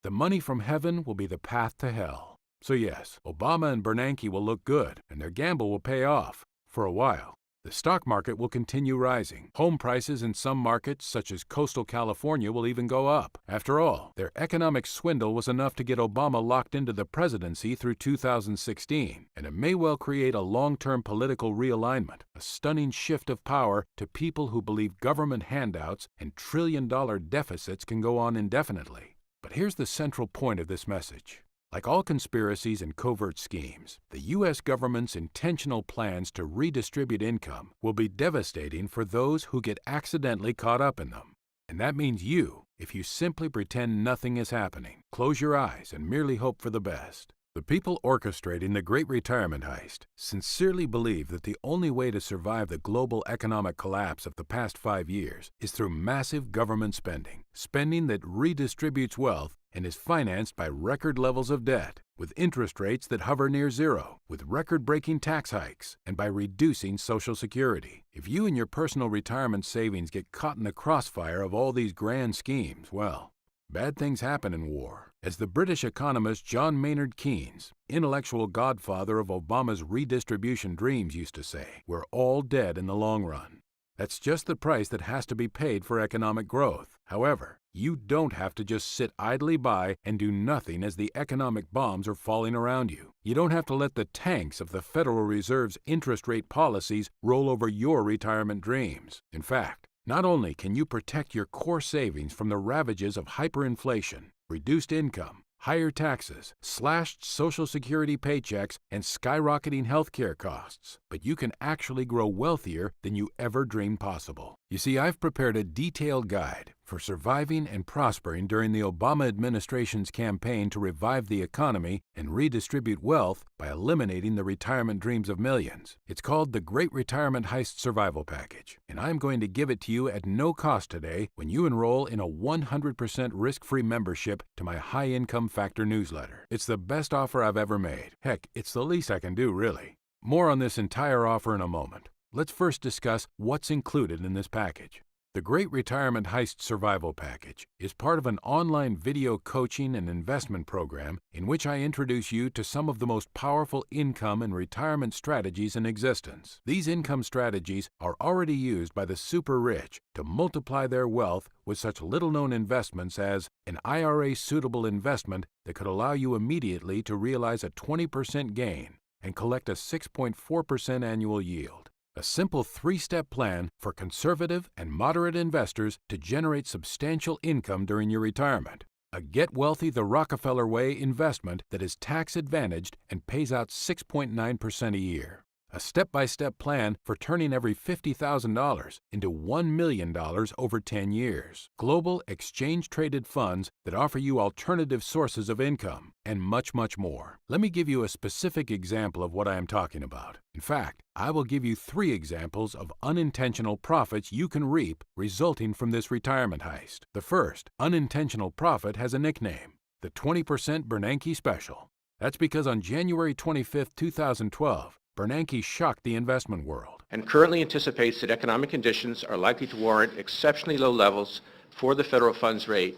The money from heaven will be the path to hell. So yes, Obama and Bernanke will look good, and their gamble will pay off, for a while. The stock market will continue rising. Home prices in some markets, such as coastal California, will even go up. After all, their economic swindle was enough to get Obama locked into the presidency through 2016, and it may well create a long-term political realignment, a stunning shift of power to people who believe government handouts and trillion-dollar deficits can go on indefinitely. But here's the central point of this message. Like all conspiracies and covert schemes, the U.S. government's intentional plans to redistribute income will be devastating for those who get accidentally caught up in them. And that means you, if you simply pretend nothing is happening, close your eyes, and merely hope for the best. The people orchestrating the Great Retirement Heist sincerely believe that the only way to survive the global economic collapse of the past 5 years is through massive government spending, spending that redistributes wealth and is financed by record levels of debt, with interest rates that hover near zero, with record-breaking tax hikes, and by reducing Social Security. If you and your personal retirement savings get caught in the crossfire of all these grand schemes, well, bad things happen in war. As the British economist John Maynard Keynes, intellectual godfather of Obama's redistribution dreams, used to say, we're all dead in the long run. That's just the price that has to be paid for economic growth. However, you don't have to just sit idly by and do nothing as the economic bombs are falling around you. You don't have to let the tanks of the Federal Reserve's interest rate policies roll over your retirement dreams. In fact, not only can you protect your core savings from the ravages of hyperinflation, reduced income, higher taxes, slashed Social Security paychecks, and skyrocketing healthcare costs, but you can actually grow wealthier than you ever dreamed possible. You see, I've prepared a detailed guide for surviving and prospering during the Obama administration's campaign to revive the economy and redistribute wealth by eliminating the retirement dreams of millions. It's called the Great Retirement Heist Survival Package, and I'm going to give it to you at no cost today when you enroll in a 100% risk-free membership to my High Income Factor newsletter. It's the best offer I've ever made. Heck, it's the least I can do, really. More on this entire offer in a moment. Let's first discuss what's included in this package. The Great Retirement Heist Survival Package is part of an online video coaching and investment program in which I introduce you to some of the most powerful income and retirement strategies in existence. These income strategies are already used by the super rich to multiply their wealth with such little-known investments as an IRA-suitable investment that could allow you immediately to realize a 20% gain and collect a 6.4% annual yield. A simple 3-step plan for conservative and moderate investors to generate substantial income during your retirement. A Get Wealthy the Rockefeller Way investment that is tax-advantaged and pays out 6.9% a year. A step-by-step plan for turning every $50,000 into $1 million over 10 years. Global exchange-traded funds that offer you alternative sources of income, and much, much more. Let me give you a specific example of what I am talking about. In fact, I will give you 3 examples of unintentional profits you can reap resulting from this retirement heist. The first, unintentional profit, has a nickname, the 20% Bernanke Special. That's because on January 25, 2012, Bernanke shocked the investment world and currently anticipates that economic conditions are likely to warrant exceptionally low levels for the federal funds rate,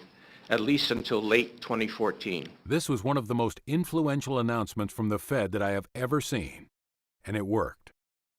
at least until late 2014. This was one of the most influential announcements from the Fed that I have ever seen, and it worked.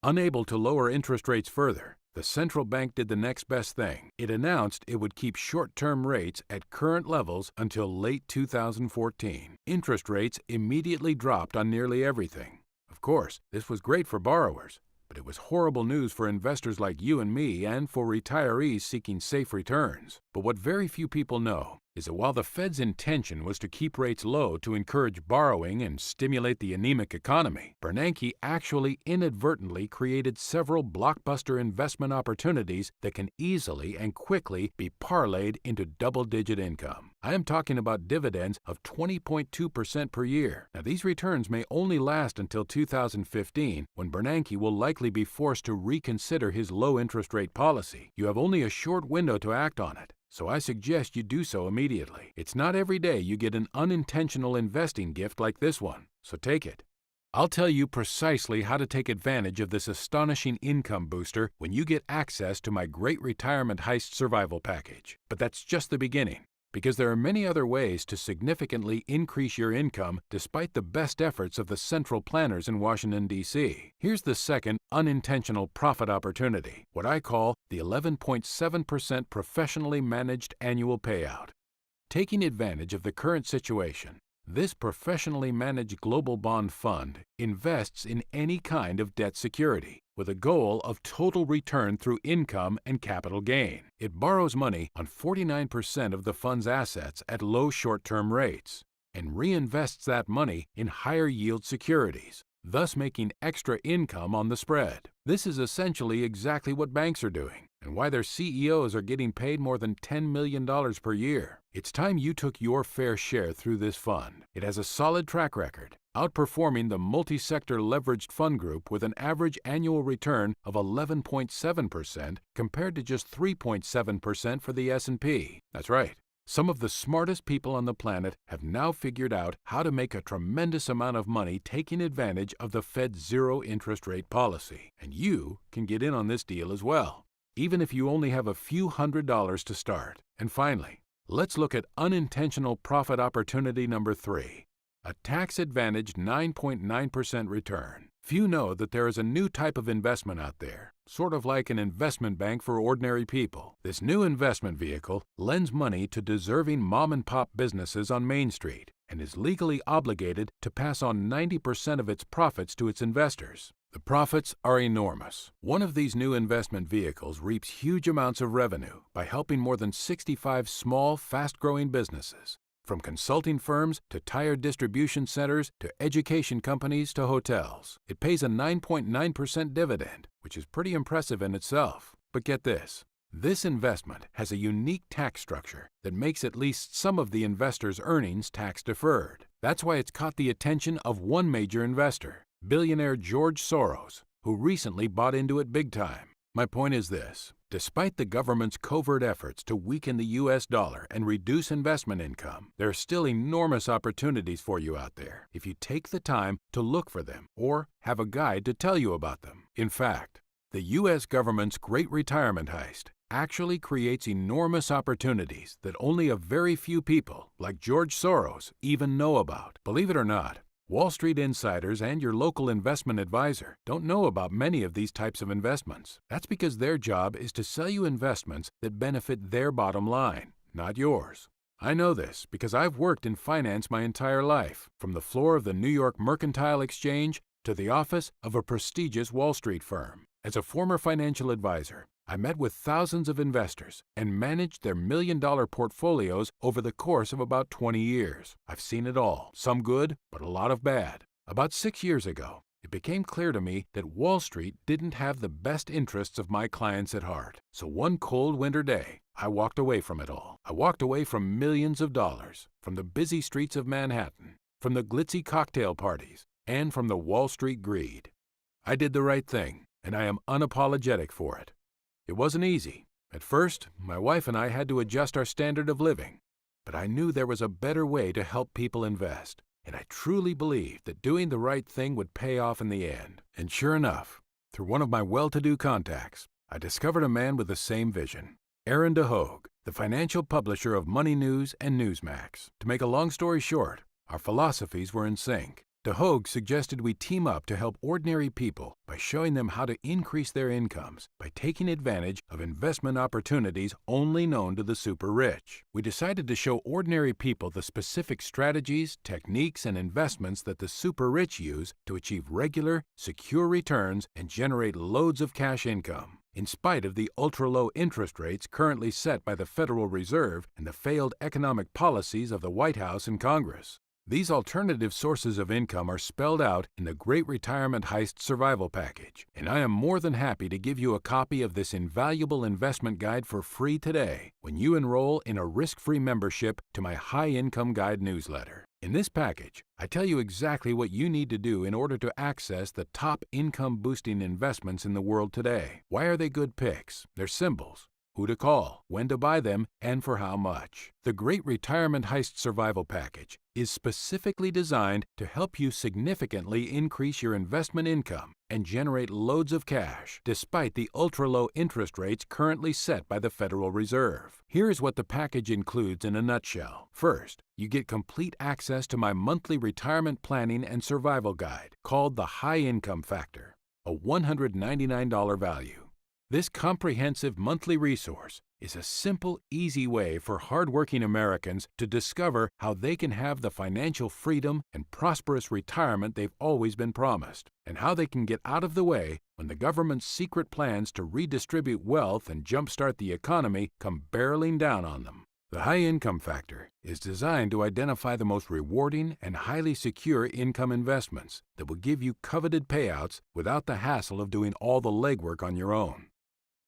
Unable to lower interest rates further, the central bank did the next best thing. It announced it would keep short-term rates at current levels until late 2014. Interest rates immediately dropped on nearly everything. Of course, this was great for borrowers, but it was horrible news for investors like you and me and for retirees seeking safe returns. But what very few people know is that while the Fed's intention was to keep rates low to encourage borrowing and stimulate the anemic economy, Bernanke actually inadvertently created several blockbuster investment opportunities that can easily and quickly be parlayed into double-digit income. I am talking about dividends of 20.2% per year. Now, these returns may only last until 2015, when Bernanke will likely be forced to reconsider his low interest rate policy. You have only a short window to act on it. so I suggest you do so immediately. It's not every day you get an unintentional investing gift like this one, so take it. I'll tell you precisely how to take advantage of this astonishing income booster when you get access to my Great Retirement Heist Survival Package. But that's just the beginning, because there are many other ways to significantly increase your income despite the best efforts of the central planners in Washington, D.C. Here's the second unintentional profit opportunity, what I call the 11.7% professionally managed annual payout. Taking advantage of the current situation, this professionally managed global bond fund invests in any kind of debt security with a goal of total return through income and capital gain. It borrows money on 49% of the fund's assets at low short-term rates and reinvests that money in higher yield securities, thus making extra income on the spread. This is essentially exactly what banks are doing and why their CEOs are getting paid more than $10 million per year. It's time you took your fair share through this fund. It has a solid track record, outperforming the multi-sector leveraged fund group with an average annual return of 11.7% compared to just 3.7% for the S&P. That's right. Some of the smartest people on the planet have now figured out how to make a tremendous amount of money taking advantage of the Fed's zero interest rate policy. And you can get in on this deal as well, even if you only have a few $100s to start. And finally, let's look at unintentional profit opportunity number 3, a tax-advantaged 9.9% return. Few know that there is a new type of investment out there, sort of like an investment bank for ordinary people. This new investment vehicle lends money to deserving mom-and-pop businesses on Main Street and is legally obligated to pass on 90% of its profits to its investors. The profits are enormous. One of these new investment vehicles reaps huge amounts of revenue by helping more than 65 small, fast-growing businesses, from consulting firms to tire distribution centers to education companies to hotels. It pays a 9.9% dividend, which is pretty impressive in itself. But get this. This investment has a unique tax structure that makes at least some of the investors' earnings tax-deferred. That's why it's caught the attention of one major investor, billionaire George Soros, who recently bought into it big time. My point is this. Despite the government's covert efforts to weaken the U.S. dollar and reduce investment income, there are still enormous opportunities for you out there if you take the time to look for them or have a guide to tell you about them. In fact, the U.S. government's Great Retirement Heist actually creates enormous opportunities that only a very few people, like George Soros, even know about. Believe it or not, Wall Street insiders and your local investment advisor don't know about many of these types of investments. That's because their job is to sell you investments that benefit their bottom line, not yours. I know this because I've worked in finance my entire life, from the floor of the New York Mercantile Exchange to the office of a prestigious Wall Street firm. As a former financial advisor, I met with thousands of investors and managed their million-dollar portfolios over the course of about 20 years. I've seen it all, some good, but a lot of bad. About 6 years ago, it became clear to me that Wall Street didn't have the best interests of my clients at heart. So one cold winter day, I walked away from it all. I walked away from millions of dollars, from the busy streets of Manhattan, from the glitzy cocktail parties, and from the Wall Street greed. I did the right thing, and I am unapologetic for it. It wasn't easy. At first, my wife and I had to adjust our standard of living, but I knew there was a better way to help people invest, and I truly believed that doing the right thing would pay off in the end. And sure enough, through one of my well-to-do contacts, I discovered a man with the same vision, Aaron DeHogue, the financial publisher of Money News and Newsmax. To make a long story short, our philosophies were in sync. DeHogue suggested we team up to help ordinary people by showing them how to increase their incomes by taking advantage of investment opportunities only known to the super rich. We decided to show ordinary people the specific strategies, techniques, and investments that the super rich use to achieve regular, secure returns and generate loads of cash income, in spite of the ultra-low interest rates currently set by the Federal Reserve and the failed economic policies of the White House and Congress. These alternative sources of income are spelled out in the Great Retirement Heist Survival Package, and I am more than happy to give you a copy of this invaluable investment guide for free today when you enroll in a risk-free membership to my High Income Guide newsletter. In this package, I tell you exactly what you need to do in order to access the top income-boosting investments in the world today. Why are they good picks? They're symbols. who to call, when to buy them, and for how much. The Great Retirement Heist Survival Package is specifically designed to help you significantly increase your investment income and generate loads of cash despite the ultra-low interest rates currently set by the Federal Reserve. Here's what the package includes in a nutshell. First, you get complete access to my monthly retirement planning and survival guide called the High Income Factor, a $199 value. This comprehensive monthly resource is a simple, easy way for hardworking Americans to discover how they can have the financial freedom and prosperous retirement they've always been promised, and how they can get out of the way when the government's secret plans to redistribute wealth and jumpstart the economy come barreling down on them. The High Income Factor is designed to identify the most rewarding and highly secure income investments that will give you coveted payouts without the hassle of doing all the legwork on your own.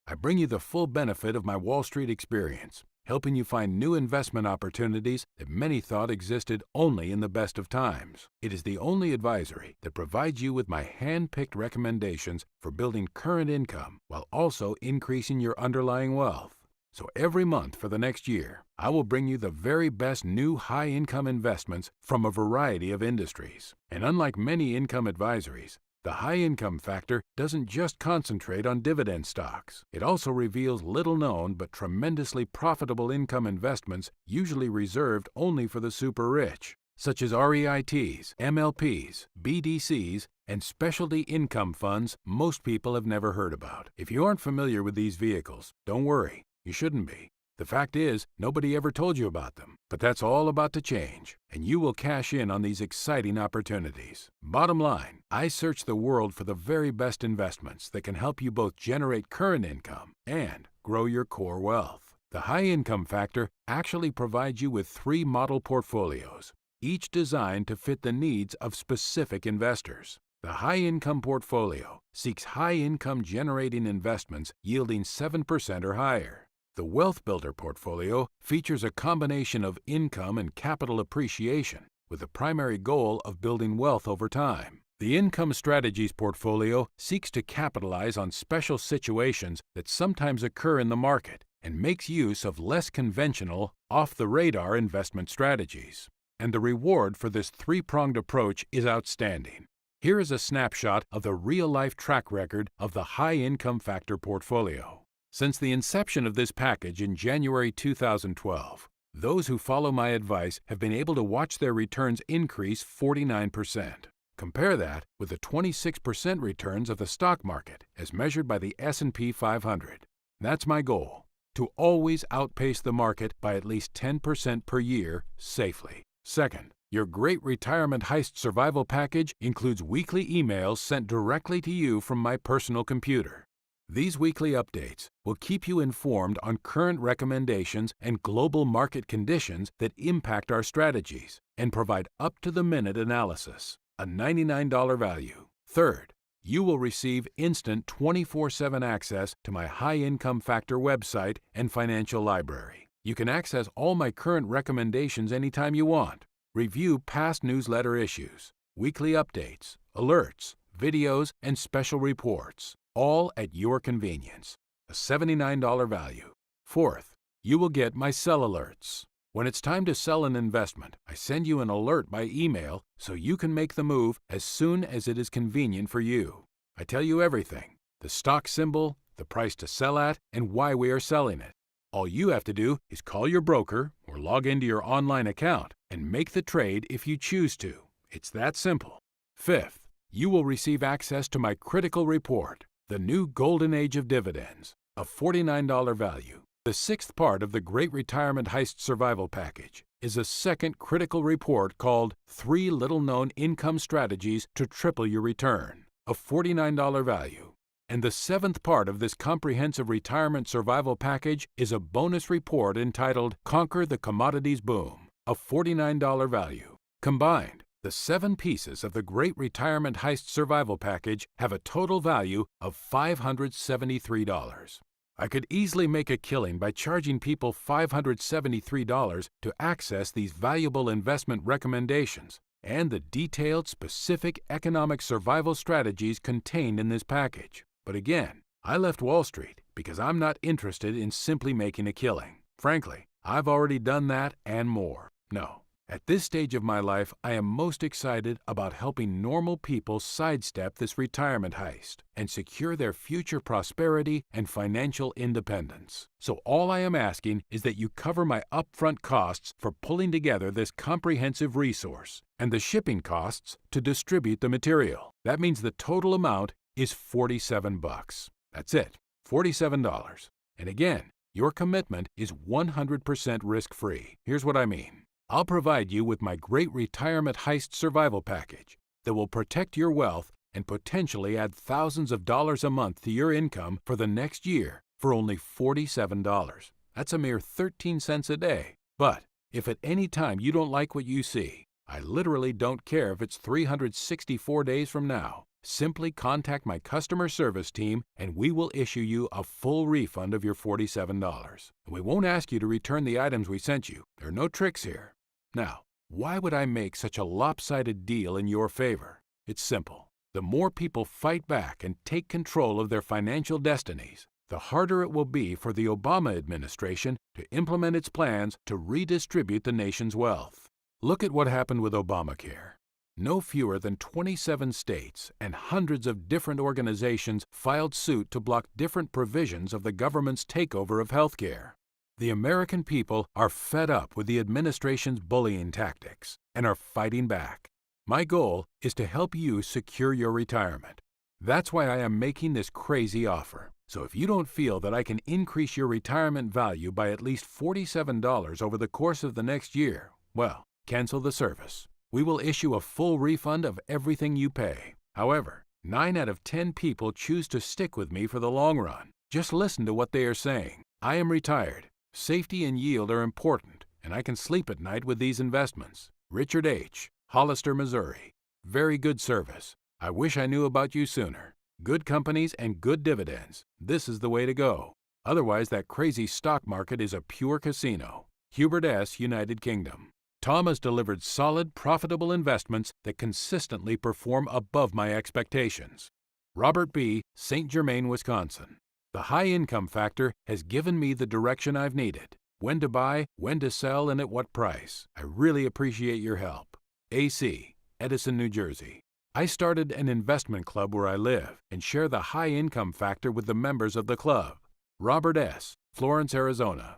I bring you the full benefit of my Wall Street experience, helping you find new investment opportunities that many thought existed only in the best of times. It is the only advisory that provides you with my hand-picked recommendations for building current income while also increasing your underlying wealth. So every month for the next year, I will bring you the very best new high-income investments from a variety of industries. And unlike many income advisories, the High Income Factor doesn't just concentrate on dividend stocks. It also reveals little-known but tremendously profitable income investments usually reserved only for the super rich, such as REITs, MLPs, BDCs, and specialty income funds most people have never heard about. If you aren't familiar with these vehicles, don't worry. You shouldn't be. The fact is, nobody ever told you about them. But that's all about to change, and you will cash in on these exciting opportunities. Bottom line, I search the world for the very best investments that can help you both generate current income and grow your core wealth. The High Income Factor actually provides you with 3 model portfolios, each designed to fit the needs of specific investors. The High Income Portfolio seeks high-income generating investments yielding 7% or higher. The Wealth Builder portfolio features a combination of income and capital appreciation with the primary goal of building wealth over time. The Income Strategies portfolio seeks to capitalize on special situations that sometimes occur in the market and makes use of less conventional, off-the-radar investment strategies. And the reward for this 3-pronged approach is outstanding. Here is a snapshot of the real-life track record of the High Income Factor portfolio. Since the inception of this package in January 2012, those who follow my advice have been able to watch their returns increase 49%. Compare that with the 26% returns of the stock market as measured by the S&P 500. That's my goal, to always outpace the market by at least 10% per year safely. Second, your Great Retirement Heist Survival Package includes weekly emails sent directly to you from my personal computer. These weekly updates will keep you informed on current recommendations and global market conditions that impact our strategies and provide up-to-the-minute analysis, a $99 value. Third, you will receive instant 24/7 access to my High Income Factor website and financial library. You can access all my current recommendations anytime you want, review past newsletter issues, weekly updates, alerts, videos, and special reports, all at your convenience, a $79 value. Fourth, you will get my sell alerts. When it's time to sell an investment, I send you an alert by email so you can make the move as soon as it is convenient for you. I tell you everything, the stock symbol, the price to sell at, and why we are selling it. All you have to do is call your broker or log into your online account and make the trade if you choose to. It's that simple. Fifth, you will receive access to my critical report, The New Golden Age of Dividends, a $49 value. The 6th part of the Great Retirement Heist Survival Package is a second critical report called 3 Little-Known Income Strategies to Triple Your Return, a $49 value. And the 7th part of this comprehensive retirement survival package is a bonus report entitled Conquer the Commodities Boom, a $49 value. Combined, the 7 pieces of the Great Retirement Heist Survival Package have a total value of $573. I could easily make a killing by charging people $573 to access these valuable investment recommendations and the detailed, specific economic survival strategies contained in this package. But again, I left Wall Street because I'm not interested in simply making a killing. Frankly, I've already done that and more. No. At this stage of my life, I am most excited about helping normal people sidestep this retirement heist and secure their future prosperity and financial independence. So all I am asking is that you cover my upfront costs for pulling together this comprehensive resource and the shipping costs to distribute the material. That means the total amount is $47. That's it, $47. And again, your commitment is 100% risk-free. Here's what I mean. I'll provide you with my great retirement heist survival package that will protect your wealth and potentially add thousands of dollars a month to your income for the next year for only $47. That's a mere 13 cents a day. But if at any time you don't like what you see, I literally don't care if it's 364 days from now. Simply contact my customer service team and we will issue you a full refund of your $47. We won't ask you to return the items we sent you. There are no tricks here. Now, why would I make such a lopsided deal in your favor? It's simple. The more people fight back and take control of their financial destinies, the harder it will be for the Obama administration to implement its plans to redistribute the nation's wealth. Look at what happened with Obamacare. No fewer than 27 states and hundreds of different organizations filed suit to block different provisions of the government's takeover of healthcare. The American people are fed up with the administration's bullying tactics and are fighting back. My goal is to help you secure your retirement. That's why I am making this crazy offer. So if you don't feel that I can increase your retirement value by at least $47 over the course of the next year, well, cancel the service. We will issue a full refund of everything you pay. However, 9 out of 10 people choose to stick with me for the long run. Just listen to what they are saying. I am retired. Safety and yield are important, and I can sleep at night with these investments. Richard H., Hollister, Missouri. Very good service. I wish I knew about you sooner. Good companies and good dividends. This is the way to go. Otherwise, that crazy stock market is a pure casino. Hubert S., United Kingdom. Tom has delivered solid, profitable investments that consistently perform above my expectations. Robert B., St. Germain, Wisconsin. The high income factor has given me the direction I've needed. When to buy, when to sell, and at what price. I really appreciate your help. AC., Edison, New Jersey. I started an investment club where I live and share the high income factor with the members of the club. Robert S., Florence, Arizona.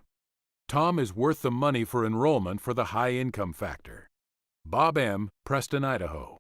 Tom is worth the money for enrollment for the high income factor. Bob M., Preston, Idaho.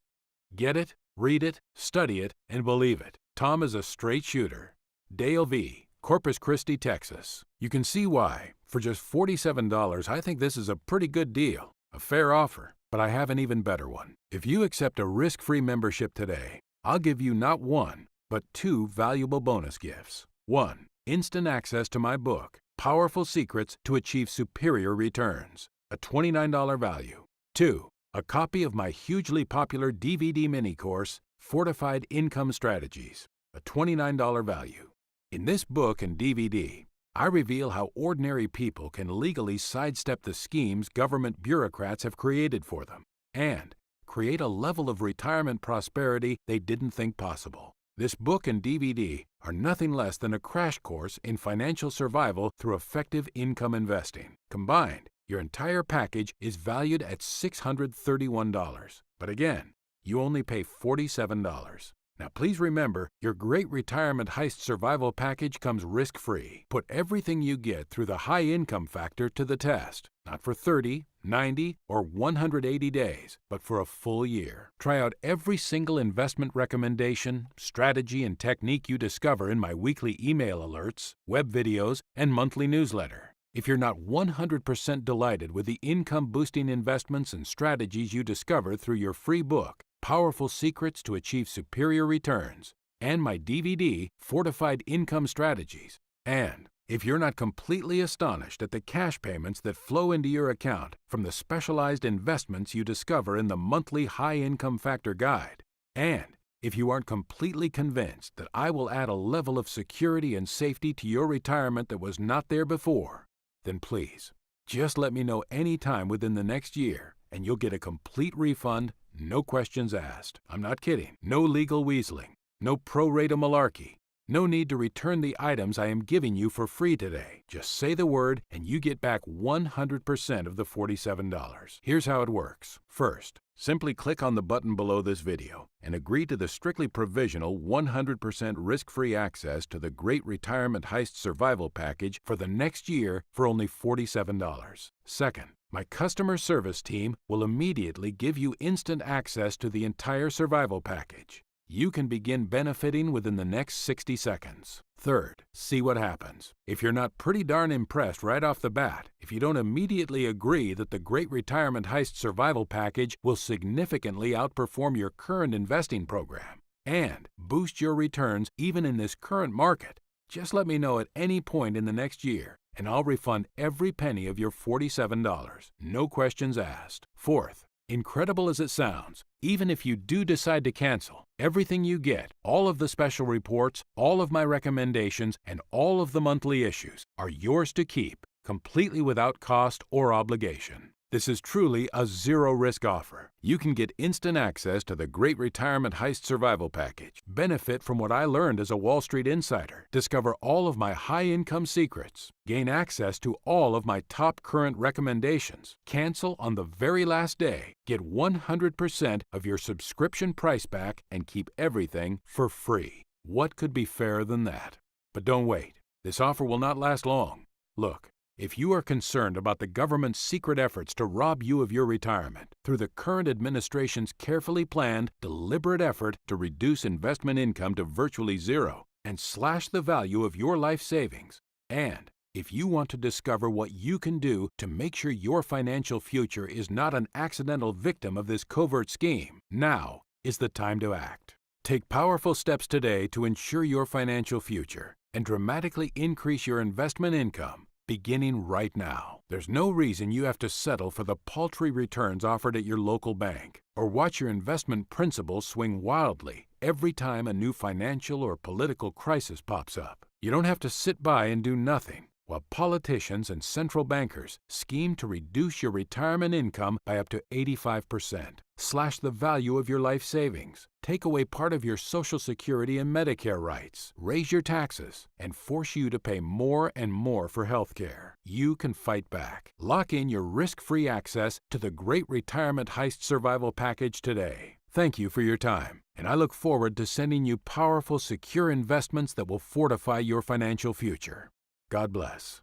Get it, read it, study it, and believe it. Tom is a straight shooter. Dale V., Corpus Christi, Texas. You can see why. For just $47, I think this is a pretty good deal. A fair offer, but I have an even better one. If you accept a risk-free membership today, I'll give you not one, but 2 valuable bonus gifts. 1, instant access to my book, Powerful Secrets to Achieve Superior Returns, a $29 value. 2, a copy of my hugely popular DVD mini-course, Fortified Income Strategies, a $29 value. In this book and DVD, I reveal how ordinary people can legally sidestep the schemes government bureaucrats have created for them and create a level of retirement prosperity they didn't think possible. This book and DVD are nothing less than a crash course in financial survival through effective income investing. Combined, your entire package is valued at $631. But again, you only pay $47. Now please remember, your great retirement heist survival package comes risk-free. Put everything you get through the high income factor to the test. Not for 30, 90, or 180 days, but for a full year. Try out every single investment recommendation, strategy, and technique you discover in my weekly email alerts, web videos, and monthly newsletter. If you're not 100% delighted with the income-boosting investments and strategies you discover through your free book, Powerful Secrets to Achieve Superior Returns, and my DVD, Fortified Income Strategies, and if you're not completely astonished at the cash payments that flow into your account from the specialized investments you discover in the monthly High Income Factor Guide, and if you aren't completely convinced that I will add a level of security and safety to your retirement that was not there before, then please, just let me know anytime within the next year, and you'll get a complete refund. No questions asked. I'm not kidding. No legal weaseling. No pro rata malarkey. No need to return the items I am giving you for free today. Just say the word and you get back 100% of the $47. Here's how it works. First, simply click on the button below this video and agree to the strictly provisional 100% risk-free access to the Great Retirement Heist Survival Package for the next year for only $47. Second, my customer service team will immediately give you instant access to the entire survival package. You can begin benefiting within the next 60 seconds. Third, see what happens. If you're not pretty darn impressed right off the bat, if you don't immediately agree that the Great Retirement Heist Survival Package will significantly outperform your current investing program and boost your returns even in this current market, just let me know at any point in the next year, and I'll refund every penny of your $47. No questions asked. Fourth, incredible as it sounds, even if you do decide to cancel, everything you get, all of the special reports, all of my recommendations, and all of the monthly issues are yours to keep, completely without cost or obligation. This is truly a zero-risk offer. You can get instant access to the Great Retirement Heist Survival Package, benefit from what I learned as a Wall Street insider, discover all of my high-income secrets, gain access to all of my top current recommendations, cancel on the very last day, get 100% of your subscription price back, and keep everything for free. What could be fairer than that? But don't wait. This offer will not last long. Look, if you are concerned about the government's secret efforts to rob you of your retirement through the current administration's carefully planned, deliberate effort to reduce investment income to virtually zero and slash the value of your life savings, and if you want to discover what you can do to make sure your financial future is not an accidental victim of this covert scheme, now is the time to act. Take powerful steps today to ensure your financial future and dramatically increase your investment income. Beginning right now. There's no reason you have to settle for the paltry returns offered at your local bank or watch your investment principal swing wildly every time a new financial or political crisis pops up. You don't have to sit by and do nothing while politicians and central bankers scheme to reduce your retirement income by up to 85%, slash the value of your life savings, take away part of your Social Security and Medicare rights, raise your taxes, and force you to pay more and more for health care. You can fight back. Lock in your risk-free access to the Great Retirement Heist Survival Package today. Thank you for your time, and I look forward to sending you powerful, secure investments that will fortify your financial future. God bless.